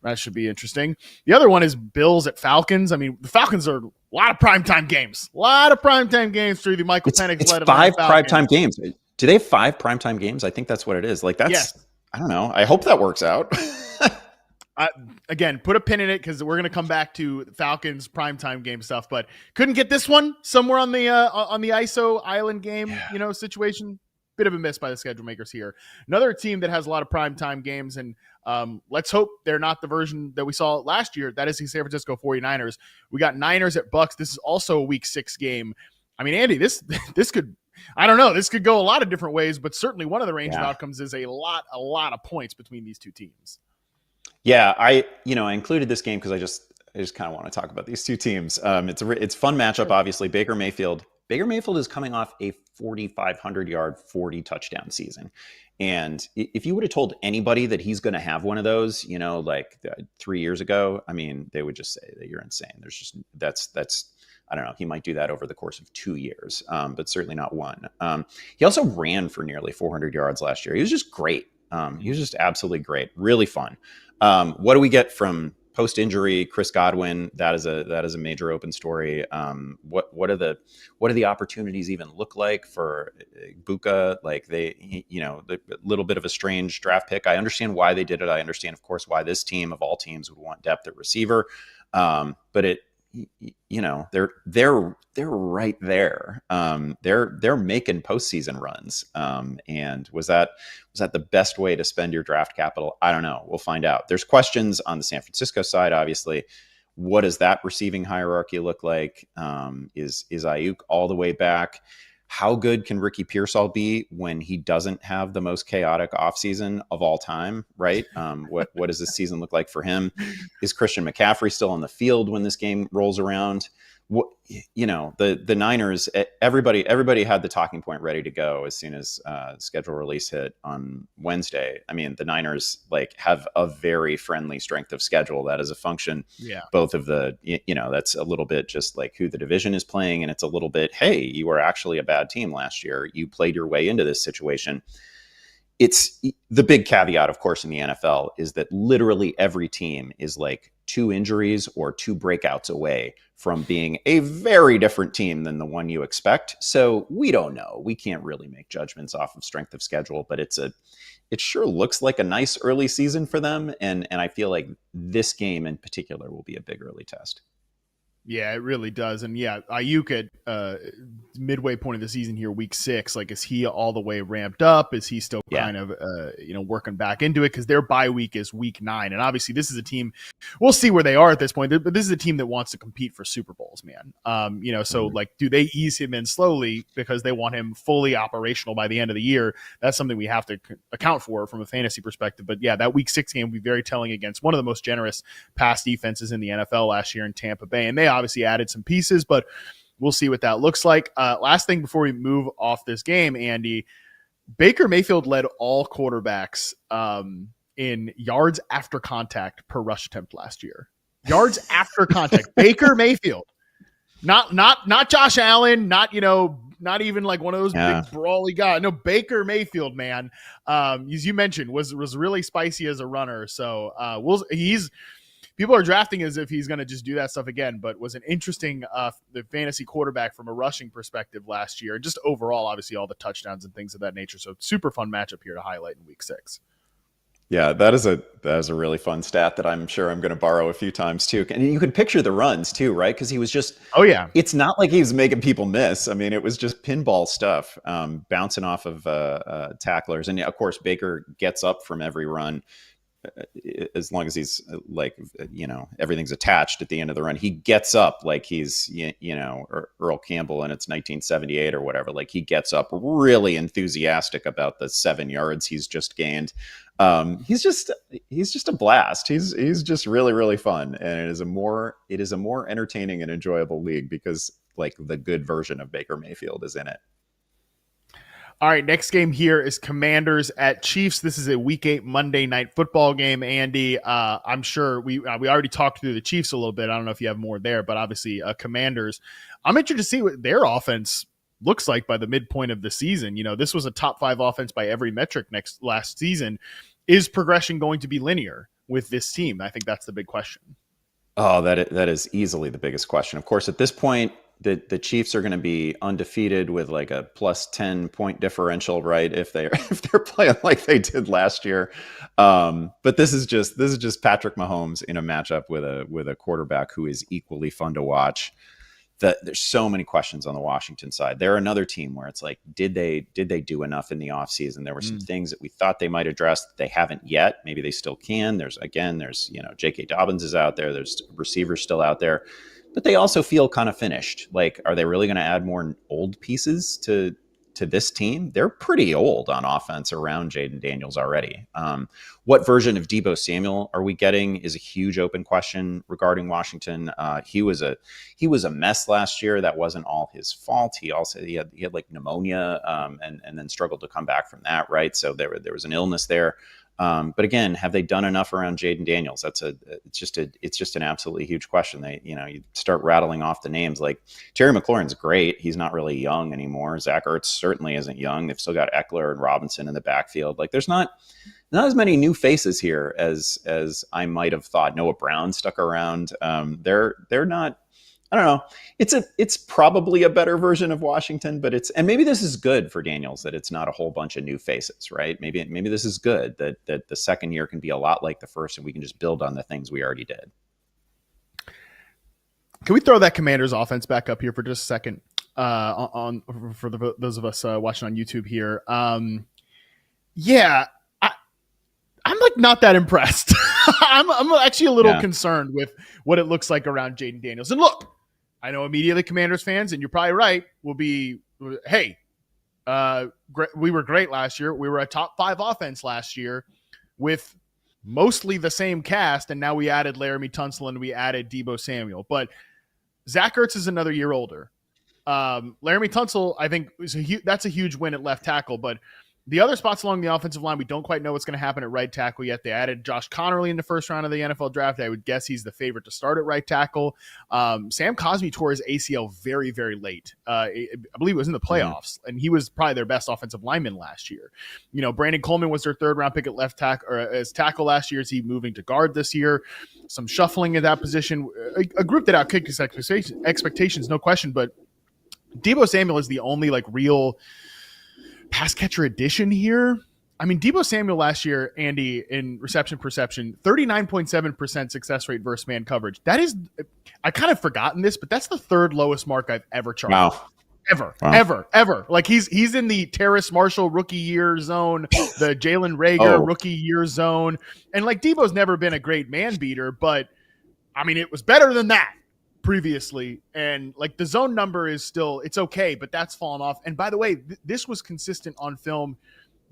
That should be interesting. The other one is Bills at Falcons. I mean, the Falcons are a lot of primetime games. A lot of primetime games through the Michael Penix led. It's 5 primetime games. Do they have 5 primetime games? I think that's what it is. Like that's. Yes. I don't know. I hope that works out. Again, put a pin in it because we're going to come back to Falcons primetime game stuff, but couldn't get this one somewhere on the ISO island game, situation. Bit of a miss by the schedule makers here. Another team that has a lot of primetime games, and let's hope they're not the version that we saw last year. That is the San Francisco 49ers. We got Niners at Bucks. This is also a week 6 game. I mean, Andy, this could, I don't know, this could go a lot of different ways, but certainly one of the range of outcomes is a lot of points between these two teams. Yeah, I included this game because I just kind of want to talk about these two teams. It's fun matchup, obviously. Baker Mayfield is coming off a 4,500-yard, 40 touchdown season. And if you would have told anybody that he's going to have one of those, 3 years ago, I mean, they would just say that you're insane. There's just that's I don't know. He might do that over the course of 2 years, but certainly not one. He also ran for nearly 400 yards last year. He was just great. He was just absolutely great. Really fun. What do we get from post-injury Chris Godwin? That is a major open story. What are the opportunities even look like for Buka? Like the little bit of a strange draft pick. I understand why they did it. I understand, of course, why this team of all teams would want depth at receiver. But they're right there. They're making postseason runs. And was that the best way to spend your draft capital? I don't know. We'll find out. There's questions on the San Francisco side, obviously. What does that receiving hierarchy look like? Is Ayuk all the way back? How good can Ricky Pearsall be when he doesn't have the most chaotic offseason of all time, right? What does this season look like for him? Is Christian McCaffrey still on the field when this game rolls around? The Niners, everybody had the talking point ready to go as soon as schedule release hit on Wednesday. I mean, the Niners have a very friendly strength of schedule. That is a function, both of the, that's a little bit just like who the division is playing. And it's a little bit, hey, you were actually a bad team last year. You played your way into this situation. It's the big caveat, of course, in the NFL is that literally every team is like 2 injuries or 2 breakouts away from being a very different team than the one you expect. So we don't know. We can't really make judgments off of strength of schedule, but it sure looks like a nice early season for them. And I feel like this game in particular will be a big early test. Yeah, it really does. And Ayuk at midway point of the season here, week 6, is he all the way ramped up? Is he still kind of, working back into it? Because their bye week is week 9. And obviously this is a team, we'll see where they are at this point, but this is a team that wants to compete for Super Bowls, man. So do they ease him in slowly because they want him fully operational by the end of the year? That's something we have to account for from a fantasy perspective. But that week 6 game will be very telling against one of the most generous pass defenses in the NFL last year in Tampa Bay. And they obviously added some pieces, but we'll see what that looks like. Last thing before we move off this game, Andy, Baker Mayfield led all quarterbacks in yards after contact per rush attempt last year. Yards after contact. Baker Mayfield. Not Josh Allen, not even like one of those big brawly guys. No, Baker Mayfield, man. As you mentioned, was really spicy as a runner. So people are drafting as if he's going to just do that stuff again, but was an interesting the fantasy quarterback from a rushing perspective last year. Just overall, obviously, all the touchdowns and things of that nature. So super fun matchup here to highlight in week 6. Yeah, that is a really fun stat that I'm sure I'm going to borrow a few times too. And you can picture the runs too, right? Because he was just, oh yeah, it's not like he was making people miss. I mean, it was just pinball stuff, bouncing off of tacklers, and of course Baker gets up from every run. As long as he's like, everything's attached at the end of the run, he gets up like he's, Earl Campbell and it's 1978 or whatever. Like he gets up really enthusiastic about the 7 yards he's just gained. He's just a blast. He's just really, really fun. And it is a more entertaining and enjoyable league because like the good version of Baker Mayfield is in it. All right, next game here is Commanders at Chiefs. This is a Week 8 Monday Night Football game, Andy. I'm sure we already talked through the Chiefs a little bit. I don't know if you have more there, but obviously Commanders. I'm interested to see what their offense looks like by the midpoint of the season. This was a top 5 offense by every metric last season. Is progression going to be linear with this team? I think that's the big question. Oh, that is easily the biggest question. Of course, at this point, the Chiefs are going to be undefeated with like a plus 10 point differential, right? If they're playing like they did last year. But this is just Patrick Mahomes in a matchup with a quarterback who is equally fun to watch. There's so many questions on the Washington side. They're another team where it's like, did they do enough in the offseason? There were some things that we thought they might address that they haven't yet. Maybe they still can. There's J.K. Dobbins is out there. There's receivers still out there. But they also feel kind of finished. Like, are they really going to add more old pieces to this team? They're pretty old on offense around Jaden Daniels already. What version of Deebo Samuel are we getting is a huge open question regarding Washington. He was a mess last year. That wasn't all his fault. He had like pneumonia and then struggled to come back from that. Right. So there was an illness there. But again, have they done enough around Jaden Daniels? It's just an absolutely huge question. You start rattling off the names. Like Terry McLaurin's great. He's not really young anymore. Zach Ertz certainly isn't young. They've still got Eckler and Robinson in the backfield. Like there's not as many new faces here as I might have thought. Noah Brown stuck around. They're not. I don't know. It's probably a better version of Washington, but and maybe this is good for Daniels that it's not a whole bunch of new faces, right? Maybe this is good that the second year can be a lot like the first, and we can just build on the things we already did. Can we throw that Commanders offense back up here for just a second? For those of us watching on YouTube here, yeah, I'm like not that impressed. I'm actually a little concerned with what it looks like around Jaden Daniels. And look, I know immediately Commanders fans, and you're probably right, will be, hey, we were great last year. We were a top 5 offense last year with mostly the same cast, and now we added Laramie Tunsil and we added Deebo Samuel. But Zach Ertz is another year older. Laramie Tunsil, I think, that's a huge win at left tackle, but the other spots along the offensive line, we don't quite know what's going to happen at right tackle yet. They added Josh Connerly in the first round of the NFL draft. I would guess he's the favorite to start at right tackle. Sam Cosmi tore his ACL very, very late. I believe it was in the playoffs, and he was probably their best offensive lineman last year. Brandon Coleman was their 3rd round pick at left tackle or as tackle last year. Is he moving to guard this year? Some shuffling at that position. A group that outkicked his expectations, no question. But Deebo Samuel is the only real pass catcher addition here. I mean, Deebo Samuel last year, Andy, in reception perception, 39.7% success rate versus man coverage. That is, I kind of forgotten this, but that's the 3rd lowest mark I've ever charged. Wow. Ever. Like he's in the Terrace Marshall rookie year zone, the Jalen Reagor rookie year zone. And Deebo's never been a great man beater, but I mean, it was better than that previously, and the zone number is still, it's okay, but that's fallen off. And by the way, this was consistent on film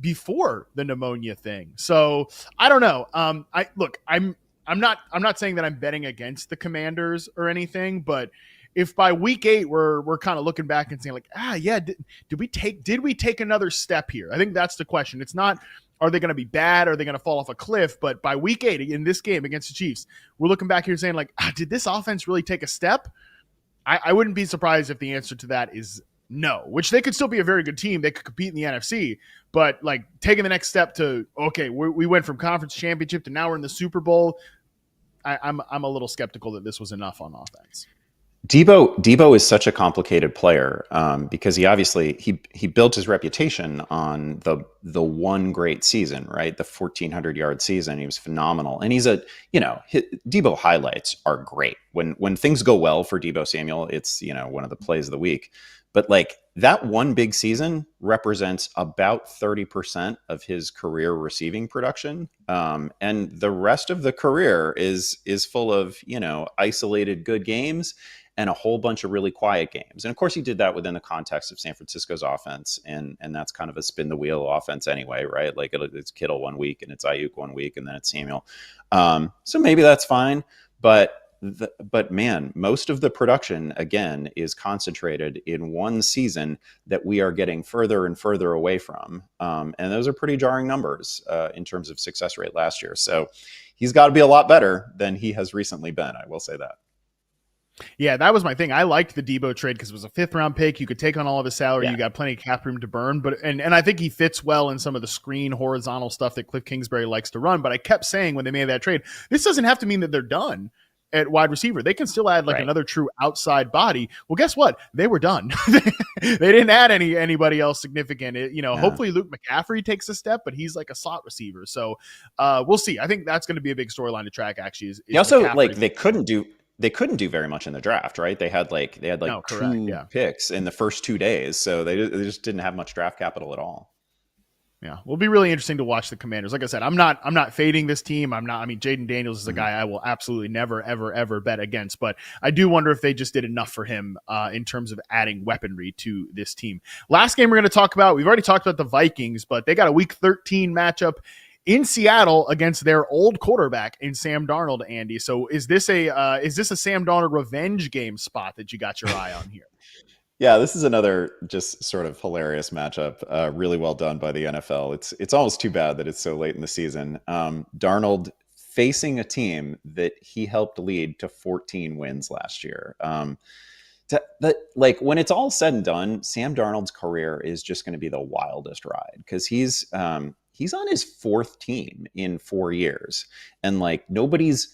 before the pneumonia thing. So I don't know. I'm not saying that I'm betting against the Commanders or anything, but if by week 8 we're kind of looking back and saying did we take another step here? I think that's the question. It's not, are they going to be bad? Are they going to fall off a cliff? But by week 8 in this game against the Chiefs, we're looking back here saying did this offense really take a step? I wouldn't be surprised if the answer to that is no, which they could still be a very good team. They could compete in the NFC, but taking the next step to, okay, we went from conference championship to now we're in the Super Bowl. I'm a little skeptical that this was enough on offense. Debo is such a complicated player because he obviously he built his reputation on the one great season, right? The 1,400-yard season. He was phenomenal, and he's Debo highlights are great. When things go well for Debo Samuel, it's one of the plays of the week. But like that one big season represents about 30% of his career receiving production, and the rest of the career is full of isolated good games and a whole bunch of really quiet games. And of course, he did that within the context of San Francisco's offense. And that's kind of a spin the wheel offense anyway, right? Like it's Kittle one week and it's Ayuk one week and then it's Samuel. So maybe that's fine. But man, most of the production, again, is concentrated in one season that we are getting further and further away from. And those are pretty jarring numbers in terms of success rate last year. So he's got to be a lot better than he has recently been. I will say that. Yeah, that was my thing. I liked the Debo trade because it was a 5th-round pick. You could take on all of his salary. Yeah. You got plenty of cap room to burn. But and I think he fits well in some of the screen horizontal stuff that Cliff Kingsbury likes to run. But I kept saying when they made that trade, this doesn't have to mean that they're done at wide receiver. They can still add another true outside body. Well, guess what? They were done. They didn't add anybody else significant. Hopefully Luke McCaffrey takes a step, but he's like a slot receiver. So we'll see. I think that's going to be a big storyline to track. Actually, is also McCaffrey. They couldn't do very much in the draft, right? They had two picks in the first 2 days, so they just didn't have much draft capital at all. Yeah, will be really interesting to watch the Commanders. Like I said, I'm not fading this team. Jaden Daniels is a guy I will absolutely never, ever, ever bet against. But I do wonder if they just did enough for him in terms of adding weaponry to this team. Last game we're going to talk about, we've already talked about the Vikings, but they got a Week 13 matchup in Seattle against their old quarterback in Sam Darnold, Andy. So is this a Sam Darnold revenge game spot that you got your eye on here? Yeah, this is another just sort of hilarious matchup. Really well done by the NFL. It's almost too bad that it's so late in the season. Darnold facing a team that he helped lead to 14 wins last year. When it's all said and done, Sam Darnold's career is just going to be the wildest ride because he's on his 4th team in 4 years, and nobody's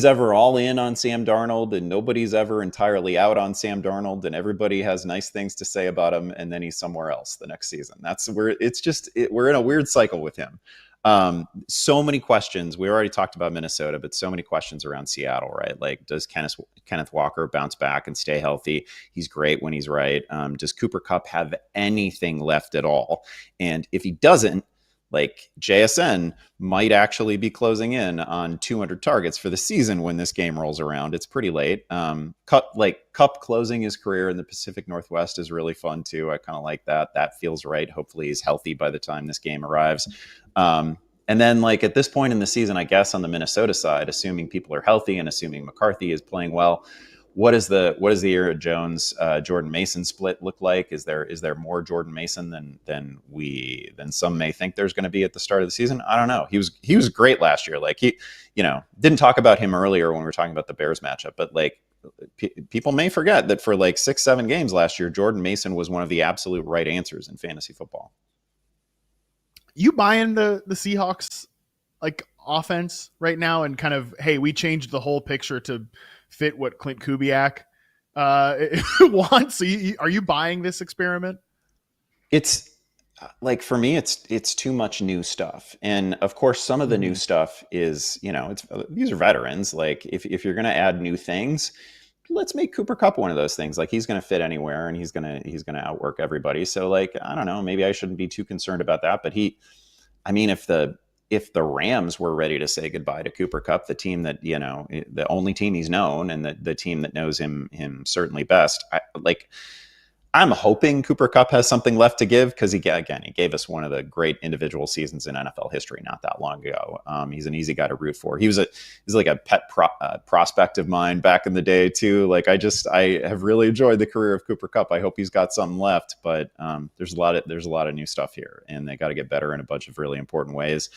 ever all in on Sam Darnold, and nobody's ever entirely out on Sam Darnold, and everybody has nice things to say about him, and then he's somewhere else the next season. That's where we're in a weird cycle with him. So many questions. We already talked about Minnesota, but so many questions around Seattle, right? Like, does Kenneth Walker bounce back and stay healthy? He's great when he's right. Does Cooper Kupp have anything left at all? And if he doesn't, JSN might actually be closing in on 200 targets for the season when this game rolls around. It's pretty late. Kupp closing his career in the Pacific Northwest is really fun too. I kind of like that. That feels right. Hopefully he's healthy by the time this game arrives. And then at this point in the season, I guess on the Minnesota side, assuming people are healthy and assuming McCarthy is playing well, what is the Aaron Jones Jordan Mason split look like? Is there more Jordan Mason than some may think there's going to be at the start of the season? I don't know. He was great last year. He didn't talk about him earlier when we were talking about the Bears matchup, but people may forget that for 6-7 games last year, Jordan Mason was one of the absolute right answers in fantasy football. You buying the Seahawks offense right now and kind of, hey, we changed the whole picture to fit what Clint Kubiak wants. So are you buying this experiment? It's for me, it's too much new stuff. And of course, some of the new stuff is, these are veterans. If you're going to add new things, let's make Cooper Kupp one of those things. He's going to fit anywhere and he's going to outwork everybody. So I don't know, maybe I shouldn't be too concerned about that. But if the Rams were ready to say goodbye to Cooper Kupp, the team that, the only team he's known and the team that knows him certainly best, I'm hoping Cooper Kupp has something left to give because he gave us one of the great individual seasons in NFL history not that long ago. He's an easy guy to root for. He's like a pet prospect of mine back in the day too. I have really enjoyed the career of Cooper Kupp. I hope he's got something left, but there's a lot of new stuff here, and they got to get better in a bunch of really important ways.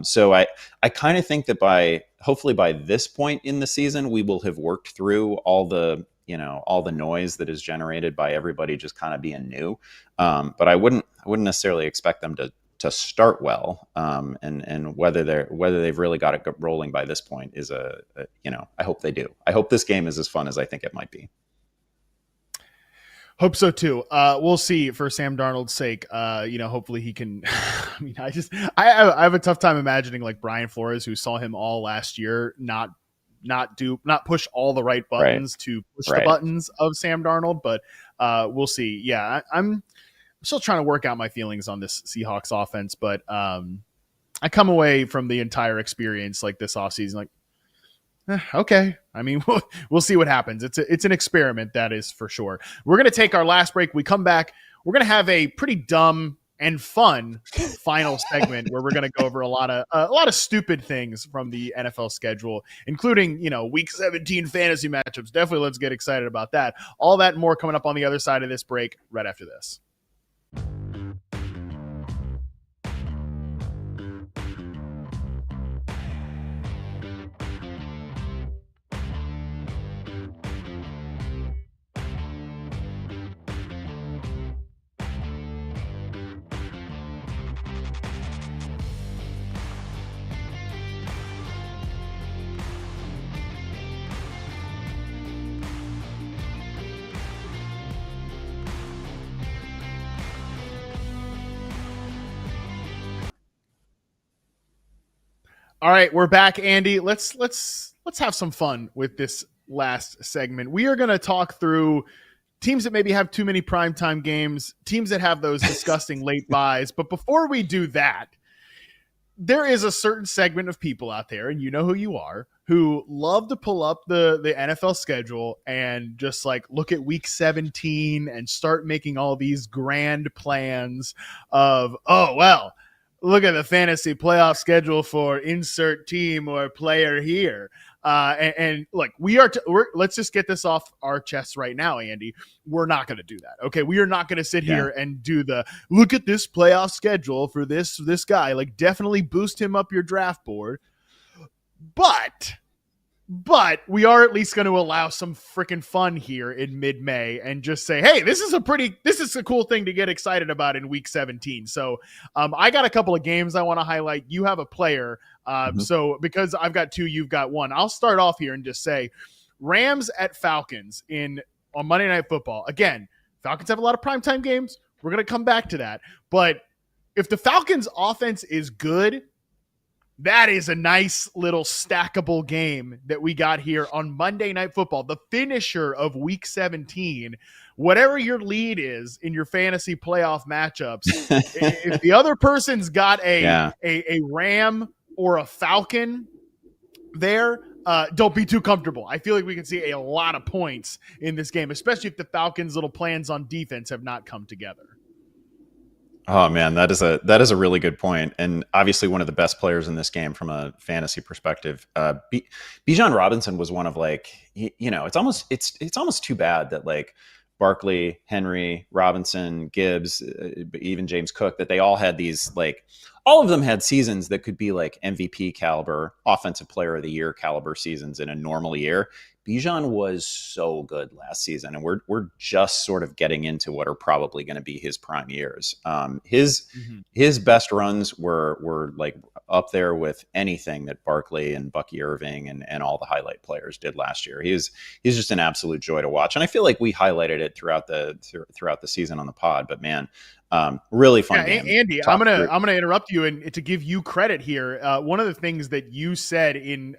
So I kind of think that hopefully by this point in the season, we will have worked through all the noise that is generated by everybody just kind of being new. But I wouldn't necessarily expect them to start well, and whether they've really got it rolling by this point is I hope they do. I hope this game is as fun as I think it might be. Hope so too. We'll see for Sam Darnold's sake. Hopefully he can. I mean, I have a tough time imagining like Brian Flores, who saw him all last year, not push all the right buttons to push the buttons of Sam Darnold. But we'll see. Yeah, I'm still trying to work out my feelings on this Seahawks offense, but I come away from the entire experience like this offseason like, okay. I mean, we'll see what happens. It's an experiment, that is for sure. We're going to take our last break. We come back. We're going to have a pretty dumb and fun final segment where we're going to go over a lot of stupid things from the NFL schedule, including, week 17 fantasy matchups. Definitely let's get excited about that. All that and more coming up on the other side of this break right after this. All right, we're back, Andy. Let's have some fun with this last segment. We are going to talk through teams that maybe have too many primetime games, teams that have those disgusting late buys. But before we do that, there is a certain segment of people out there, and you know who you are, who love to pull up the NFL schedule and just like look at week 17 and start making all these grand plans of, oh, well, look at the fantasy playoff schedule for insert team or player here. And like let's just get this off our chests right now, Andy. We're not going to do that. Okay. We are not going to sit here and do the look at this playoff schedule for this guy, like definitely boost him up your draft board. But we are at least going to allow some freaking fun here in mid-May and just say, hey, this is a cool thing to get excited about in week 17. So I got a couple of games I want to highlight. You have a player. So because I've got two, you've got one. I'll start off here and just say Rams at Falcons on Monday Night Football. Again, Falcons have a lot of primetime games. We're going to come back to that. But if the Falcons offense is good, that is a nice little stackable game that we got here on Monday Night Football, the finisher of week 17. Whatever your lead is in your fantasy playoff matchups, if the other person's got a Ram or a Falcon there, don't be too comfortable. I feel like we can see a lot of points in this game, especially if the Falcons' little plans on defense have not come together. Oh man, that is a really good point, and obviously one of the best players in this game from a fantasy perspective. Bijan Robinson was one of it's almost too bad that like Barkley, Henry, Robinson, Gibbs, even James Cook, that they all had these all of them had seasons that could be like MVP caliber, offensive player of the year caliber seasons in a normal year. Bijan was so good last season, and we're just sort of getting into what are probably going to be his prime years. His best runs were like up there with anything that Barkley and Bucky Irving and all the highlight players did last year. He's just an absolute joy to watch, and I feel like we highlighted it throughout the season on the pod. But man, really fun game. Andy, I'm gonna interrupt you and to give you credit here. One of the things that you said in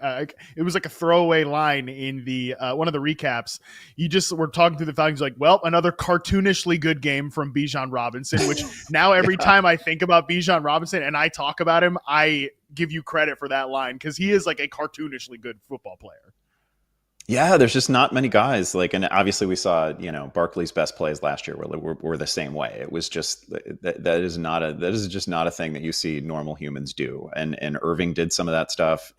it was like a throwaway line in the one of the recaps. You just were talking through the Falcons like, well, another cartoonishly good game from Bijan Robinson, which now every time I think about Bijan Robinson and I talk about him, I give you credit for that line because he is like a cartoonishly good football player. Yeah, there's just not many guys and obviously we saw, Barkley's best plays last year were the same way. It was just that is just not a thing that you see normal humans do. And Irving did some of that stuff.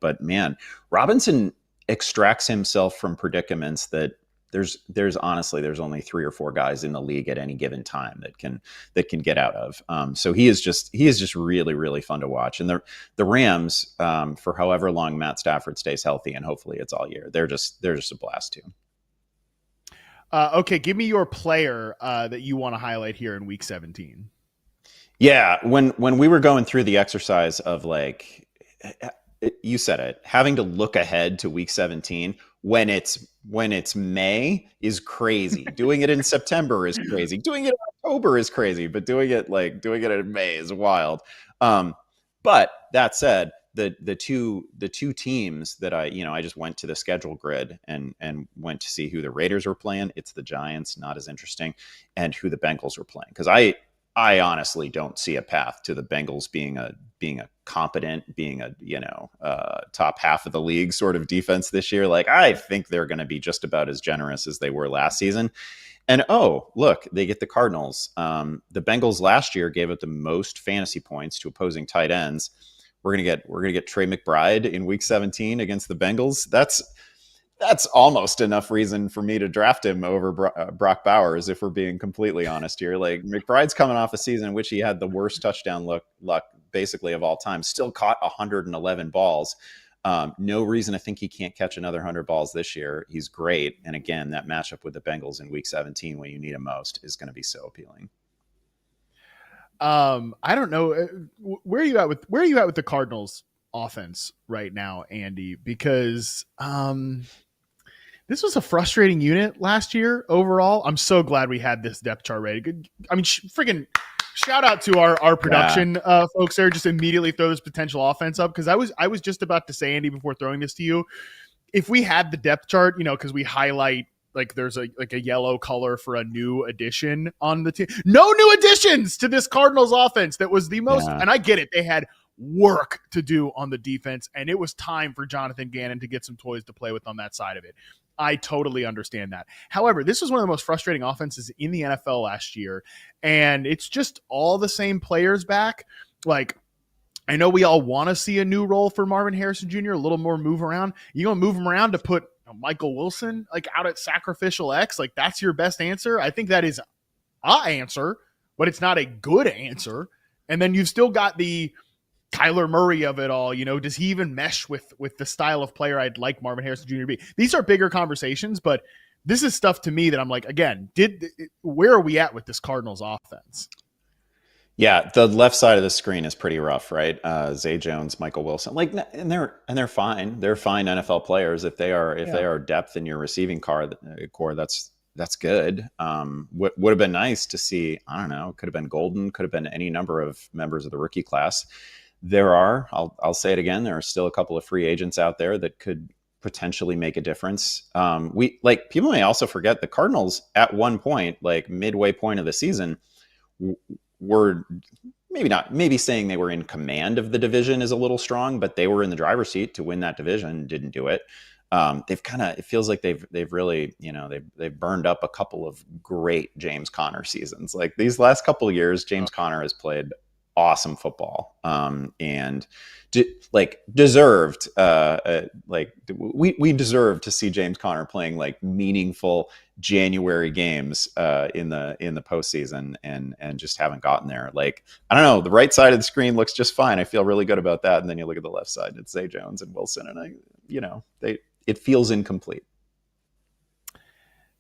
But man, Robinson extracts himself from predicaments that there's only 3 or 4 guys in the league at any given time that can get out of. So he is just really, really fun to watch. And the Rams, for however long Matt Stafford stays healthy, and hopefully it's all year, they're just a blast too. Okay, give me your player that you want to highlight here in week 17. Yeah, when we were going through the exercise of like, you said it, having to look ahead to week 17 when it's May is crazy. Doing it in September is crazy. Doing it in October is crazy, but doing it in May is wild. Um, but that said, the two teams that I just went to the schedule grid and went to see who the Raiders were playing. It's the Giants, not as interesting, and who the Bengals were playing, because I honestly don't see a path to the Bengals being a competent, being a top half of the league sort of defense this year. Like, I think they're going to be just about as generous as they were last season. And oh, look, they get the Cardinals. The Bengals last year gave up the most fantasy points to opposing tight ends. We're gonna get Trey McBride in Week 17 against the Bengals. That's almost enough reason for me to draft him over Brock Bowers, if we're being completely honest here. Like, McBride's coming off a season in which he had the worst touchdown luck basically of all time, still caught 111 balls. No reason to think he can't catch another 100 balls this year. He's great. And again, that matchup with the Bengals in Week 17 when you need him most is going to be so appealing. I don't know. Where are you at with the Cardinals offense right now, Andy? Because this was a frustrating unit last year overall. I'm so glad we had this depth chart ready. I mean, freaking shout out to our production folks there. Just immediately throw this potential offense up, because I was just about to say, Andy, before throwing this to you, if we had the depth chart, because we highlight, like, there's a yellow color for a new addition on the team. No new additions to this Cardinals offense. That was the most, and I get it. They had work to do on the defense, and it was time for Jonathan Gannon to get some toys to play with on that side of it. I totally understand that. However, this was one of the most frustrating offenses in the NFL last year, and it's just all the same players back. Like, I know we all want to see a new role for Marvin Harrison Jr., a little more move around. You going to move him around to put Michael Wilson like out at sacrificial X? Like, that's your best answer? I think that is a answer, but it's not a good answer. And then you've still got the Kyler Murray of it all. Does he even mesh with the style of player I'd like Marvin Harrison Jr. to be? These are bigger conversations, but this is stuff to me that I'm like, again, where are we at with this Cardinals offense? Yeah, the left side of the screen is pretty rough, right? Zay Jones, Michael Wilson, and they're fine. They're fine NFL players if they are depth in your receiving core. That's good. Would have been nice to see. I don't know. Could have been Golden. Could have been any number of members of the rookie class. I'll say it again. There are still a couple of free agents out there that could potentially make a difference. People may also forget the Cardinals at one point, like midway point of the season, were maybe saying they were in command of the division is a little strong, but they were in the driver's seat to win that division. Didn't do it. It feels like they've really, they've burned up a couple of great James Conner seasons. Like, these last couple of years, James Conner has played awesome football, and deserved. We deserve to see James Conner playing like meaningful January games in the postseason, and just haven't gotten there. Like, I don't know, the right side of the screen looks just fine. I feel really good about that. And then you look at the left side, and it's Zay Jones and Wilson, and it feels incomplete.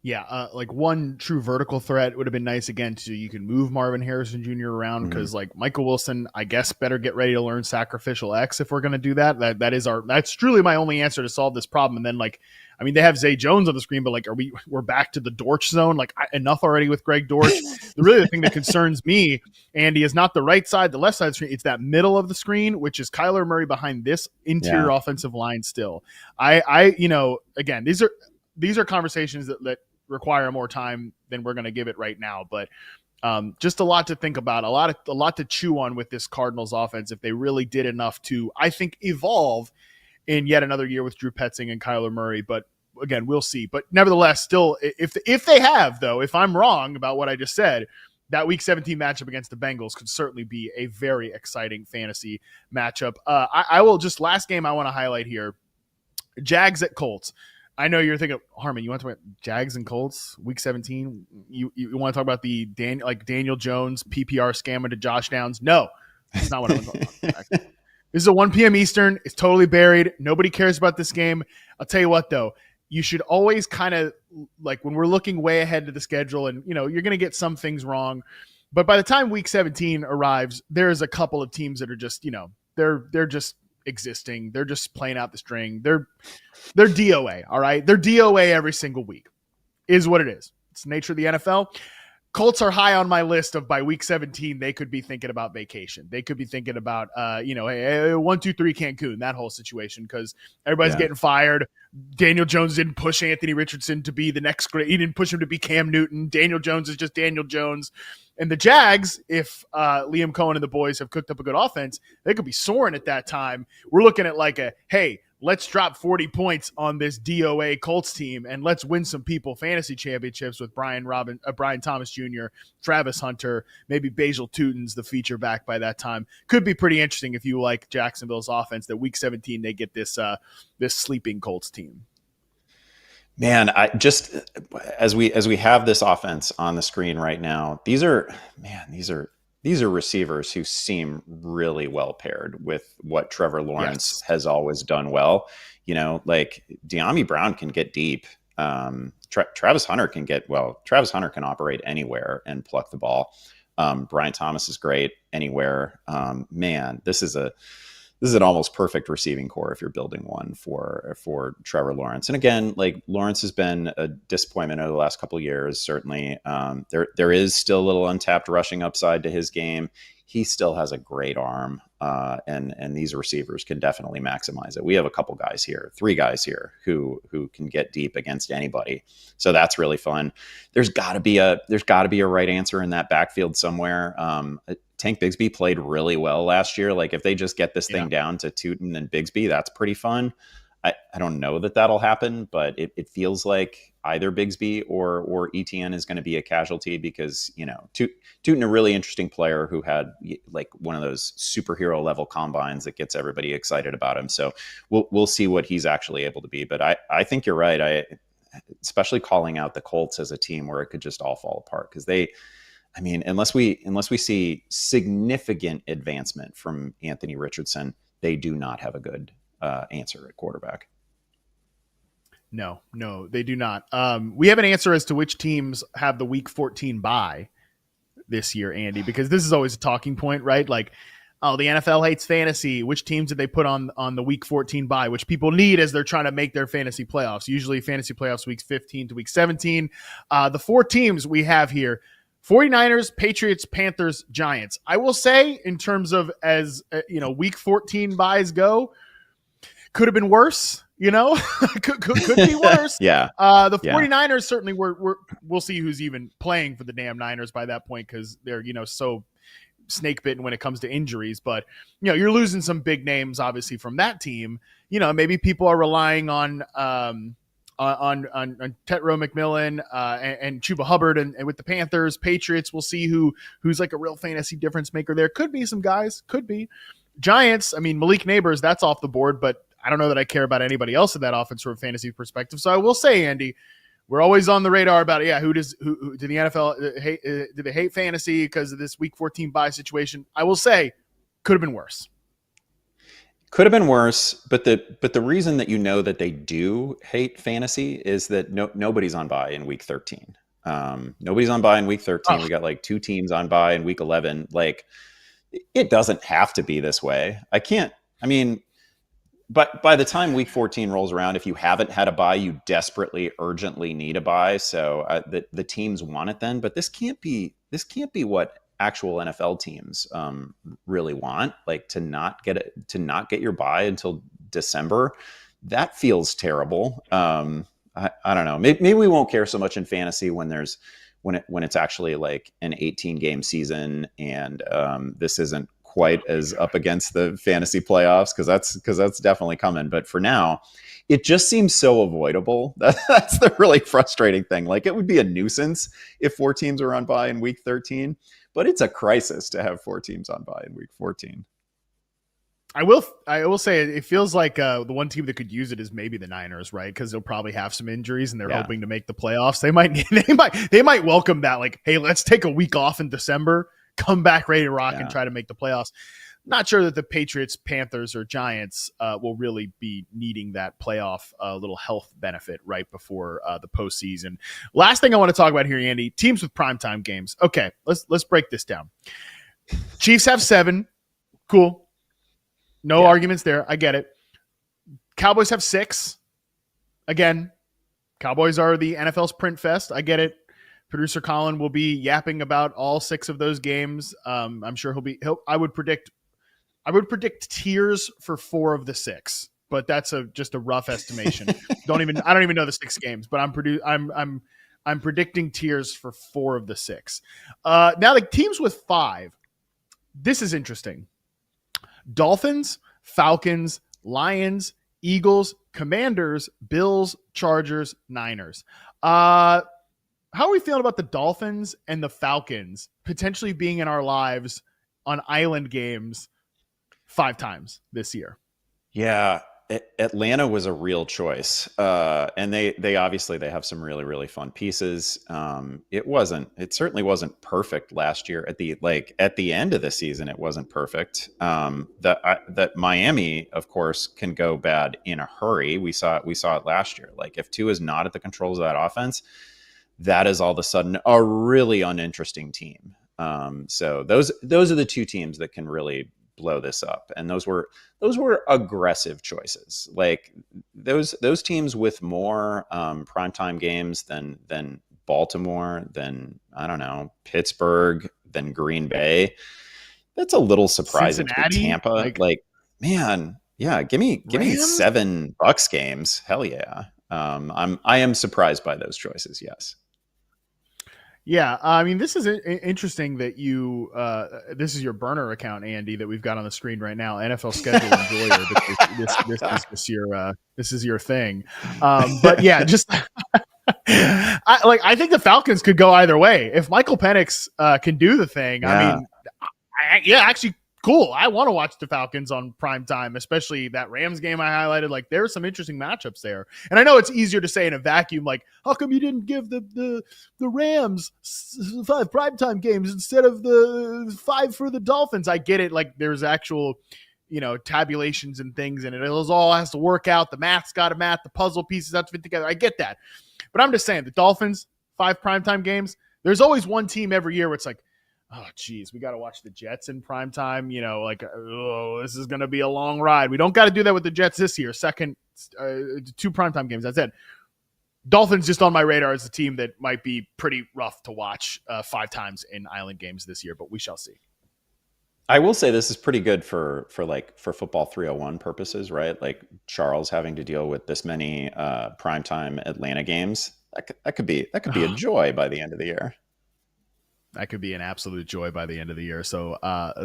Yeah, like one true vertical threat would have been nice again. So you can move Marvin Harrison Jr. around, because like Michael Wilson, I guess, better get ready to learn sacrificial X if we're going to do that. That's truly my only answer to solve this problem. And then they have Zay Jones on the screen, but like, we're back to the Dortch zone. Like, enough already with Greg Dortch. The thing that concerns me, Andy, is not the right side, the left side of the screen. It's that middle of the screen, which is Kyler Murray behind this interior offensive line. Still, again, these are conversations that require more time than we're going to give it right now, but just a lot to think about, a lot to chew on with this Cardinals offense if they really did enough to, I think, evolve in yet another year with Drew Petzing and Kyler Murray. But again, we'll see. But nevertheless, still, if they have, though, if I'm wrong about what I just said, that Week 17 matchup against the Bengals could certainly be a very exciting fantasy matchup. I will just, last game I want to highlight here, Jags at Colts. I know you're thinking, Harmon, you want to talk about Jags and Colts, Week 17? You want to talk about the Daniel Jones PPR scam into Josh Downs? No, that's not what I want to talk about. This is a 1 p.m. Eastern. It's totally buried. Nobody cares about this game. I'll tell you what, though. You should always kind of, like, when we're looking way ahead to the schedule, and, you're going to get some things wrong, But by the time week 17 arrives, there's a couple of teams that are just, they're just existing. They're just playing out the string. They're DOA. All right. They're DOA every single week is what it is. It's the nature of the NFL. Colts are high on my list of by week 17, they could be thinking about vacation. They could be thinking about, hey, 1, 2, 3 Cancun, that whole situation, because everybody's getting fired. Daniel Jones didn't push Anthony Richardson to be the next great. He didn't push him to be Cam Newton. Daniel Jones is just Daniel Jones. And the Jags, if Liam Cohen and the boys have cooked up a good offense, they could be soaring at that time. We're looking at like hey, let's drop 40 points on this DOA Colts team and let's win some people fantasy championships with Brian Thomas Jr., Travis Hunter, maybe Basil Tutin's the feature back by that time. Could be pretty interesting if you like Jacksonville's offense that week 17 they get this sleeping Colts team. Man, I just as we have this offense on the screen right now, these are receivers who seem really well paired with what Trevor Lawrence has always done well. Like De'Ami Brown can get deep. Travis Hunter can operate anywhere and pluck the ball. Brian Thomas is great anywhere. Man, this is an almost perfect receiving core if you're building one for Trevor Lawrence. And again, like Lawrence has been a disappointment over the last couple of years. Certainly, there is still a little untapped rushing upside to his game. He still has a great arm, and these receivers can definitely maximize it. We have three guys here who can get deep against anybody. So that's really fun. There's got to be a right answer in that backfield somewhere. Tank Bigsby played really well last year. Like if they just get this thing down to Tutin and Bigsby, that's pretty fun. I don't know that that'll happen, but it feels like either Bigsby or ETN is going to be a casualty because, Tutin, a really interesting player who had like one of those superhero level combines that gets everybody excited about him. So we'll see what he's actually able to be. But I think you're right. Especially calling out the Colts as a team where it could just all fall apart because unless we see significant advancement from Anthony Richardson, they do not have a good answer at quarterback. No, they do not. We have an answer as to which teams have the week 14 bye this year, Andy, because this is always a talking point, right? Like, the NFL hates fantasy. Which teams did they put on the week 14 bye, which people need as they're trying to make their fantasy playoffs? Usually fantasy playoffs weeks 15 to week 17. The 4 teams we have here, 49ers, Patriots, Panthers, Giants. I will say in terms of week 14 buys go, could have been worse, could be worse. Yeah. The 49ers certainly we'll see who's even playing for the damn Niners by that point because they're, so snake bitten when it comes to injuries. But, you're losing some big names, obviously, from that team. Maybe people are relying on Tetro McMillan and Chuba Hubbard and with the Panthers. Patriots, we'll see who's like a real fantasy difference maker there. Could be some guys, could be. Giants, Malik Neighbors, that's off the board, but I don't know that I care about anybody else in that offense from a fantasy perspective. So I will say, Andy, we're always on the radar about who did the NFL hate? Do they hate fantasy because of this week 14 bye situation? I will say, could have been worse. Could have been worse, but the reason that that they do hate fantasy is that nobody's on bye in week 13. Nobody's on bye in week 13. We got like 2 teams on bye in week 11. Like it doesn't have to be this way. But by the time week 14 rolls around, if you haven't had a bye, you desperately, urgently need a bye. So the teams want it then. But this can't be what actual NFL teams really want. Like to not get your bye until December. That feels terrible. I don't know. Maybe we won't care so much in fantasy when it's actually like an 18 game season and this isn't quite as up against the fantasy playoffs because that's definitely coming. But for now, it just seems so avoidable. That's the really frustrating thing. Like it would be a nuisance if 4 teams are on bye in week 13, but it's a crisis to have 4 teams on bye in week 14. I will say it feels like the one team that could use it is maybe the Niners, right? Because they'll probably have some injuries and they're hoping to make the playoffs. They might welcome that. Like, hey, let's take a week off in December, come back ready to rock and try to make the playoffs. not sure that the Patriots, Panthers, or Giants will really be needing that playoff little health benefit right before the postseason. Last thing I want to talk about here, Andy, teams with primetime games. Okay, let's break this down. Chiefs have 7. Cool. No arguments there. I get it. Cowboys have 6. Again, Cowboys are the NFL's print fest. I get it. Producer Colin will be yapping about all 6 of those games. I'm sure I would predict tiers for 4 of the 6, but that's just a rough estimation. I don't even know the 6 games, but I'm predicting tiers for 4 of the 6. Now the teams with 5. This is interesting. Dolphins, Falcons, Lions, Eagles, Commanders, Bills, Chargers, Niners. How are we feeling about the Dolphins and the Falcons potentially being in our lives on island games 5 times this year? Yeah, Atlanta was a real choice, and they obviously they have some really, really fun pieces. It certainly wasn't perfect last year. At the end of the season, it wasn't perfect. That Miami, of course, can go bad in a hurry. We saw it last year. Like if Tua is not at the controls of that offense, that is all of a sudden a really uninteresting team. So those are the 2 teams that can really blow this up, and those were aggressive choices. Like those teams with more primetime games than Baltimore, than I don't know, Pittsburgh, than Green Bay. That's a little surprising. Cincinnati, Tampa, man, yeah, give me 7 Bucks games. Hell yeah. I am surprised by those choices. Yes. Yeah, I mean, this is interesting that this is your burner account, Andy, that we've got on the screen right now. NFL schedule enjoyer. This is your thing. But yeah, just I think the Falcons could go either way. If Michael Penix can do the thing, yeah. I mean, actually. Cool. I want to watch the Falcons on prime time, especially that Rams game I highlighted. Like there are some interesting matchups there. And I know it's easier to say in a vacuum, like, how come you didn't give the Rams 5 primetime games instead of the 5 for the Dolphins? I get it. Like there's actual, tabulations and things, and it all has to work out. The math's got to math, the puzzle pieces have to fit together. I get that. But I'm just saying the Dolphins, 5 primetime games, there's always one team every year where it's like, oh, geez, we got to watch the Jets in prime time. This is going to be a long ride. We don't got to do that with the Jets this year. 2 primetime games. That's it. Dolphins just on my radar as a team that might be pretty rough to watch 5 times in island games this year, but we shall see. I will say this is pretty good for football 301 purposes, right? Like Charles having to deal with this many primetime Atlanta games. That could be a joy by the end of the year. That could be an absolute joy by the end of the year. So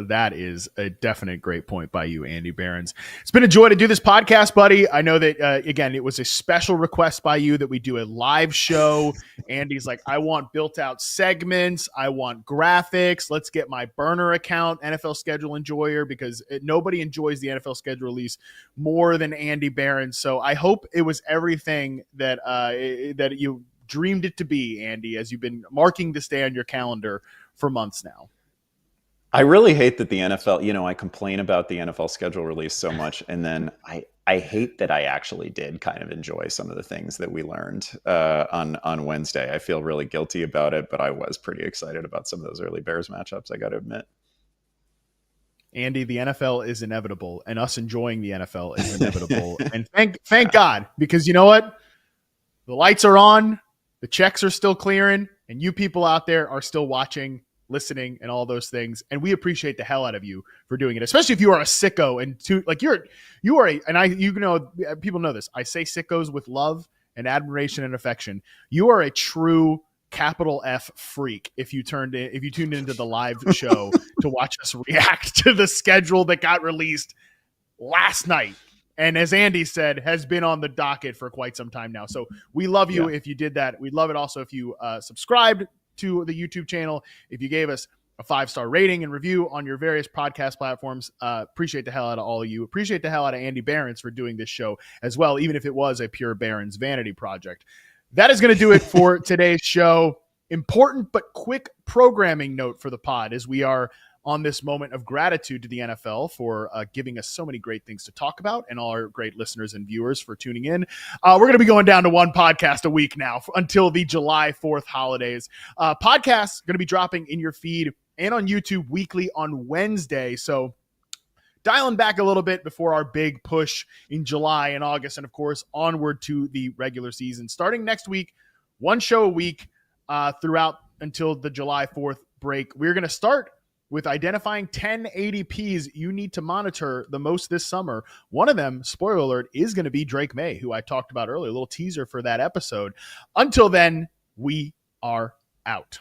that is a definite great point by you, Andy Behrens. It's been a joy to do this podcast, buddy. I know that, again, it was a special request by you that we do a live show. Andy's like, I want built out segments. I want graphics. Let's get my burner account, NFL Schedule Enjoyer, because nobody enjoys the NFL schedule release more than Andy Behrens. So I hope it was everything that that you dreamed it to be, Andy, as you've been marking this day on your calendar for months now. I really hate that the NFL, I complain about the NFL schedule release so much, and then I hate that I actually did kind of enjoy some of the things that we learned on Wednesday. I feel really guilty about it, but I was pretty excited about some of those early Bears matchups, I got to admit. Andy, the NFL is inevitable, and us enjoying the NFL is inevitable. And thank God, because you know what? The lights are on. The checks are still clearing, and you people out there are still watching, listening, and all those things. And we appreciate the hell out of you for doing it, especially if you are a sicko people know this. I say sickos with love and admiration and affection. You are a true capital F freak if you tuned into the live show to watch us react to the schedule that got released last night. And as Andy said, has been on the docket for quite some time now. So we love you if you did that. We'd love it also if you subscribed to the YouTube channel, if you gave us a 5-star rating and review on your various podcast platforms. Appreciate the hell out of all of you. Appreciate the hell out of Andy Behrens for doing this show as well, even if it was a pure Behrens vanity project. That is going to do it for today's show. Important but quick programming note for the pod as we are on this moment of gratitude to the NFL for giving us so many great things to talk about, and all our great listeners and viewers for tuning in. We're going to be going down to one podcast a week now until the July 4th holidays. Podcasts going to be dropping in your feed and on YouTube weekly on Wednesday. So dialing back a little bit before our big push in July and August, and of course onward to the regular season. Starting next week, one show a week throughout until the July 4th break. We're going to start with identifying 10 ADPs you need to monitor the most this summer. One of them, spoiler alert, is going to be Drake May, who I talked about earlier, a little teaser for that episode. Until then, we are out.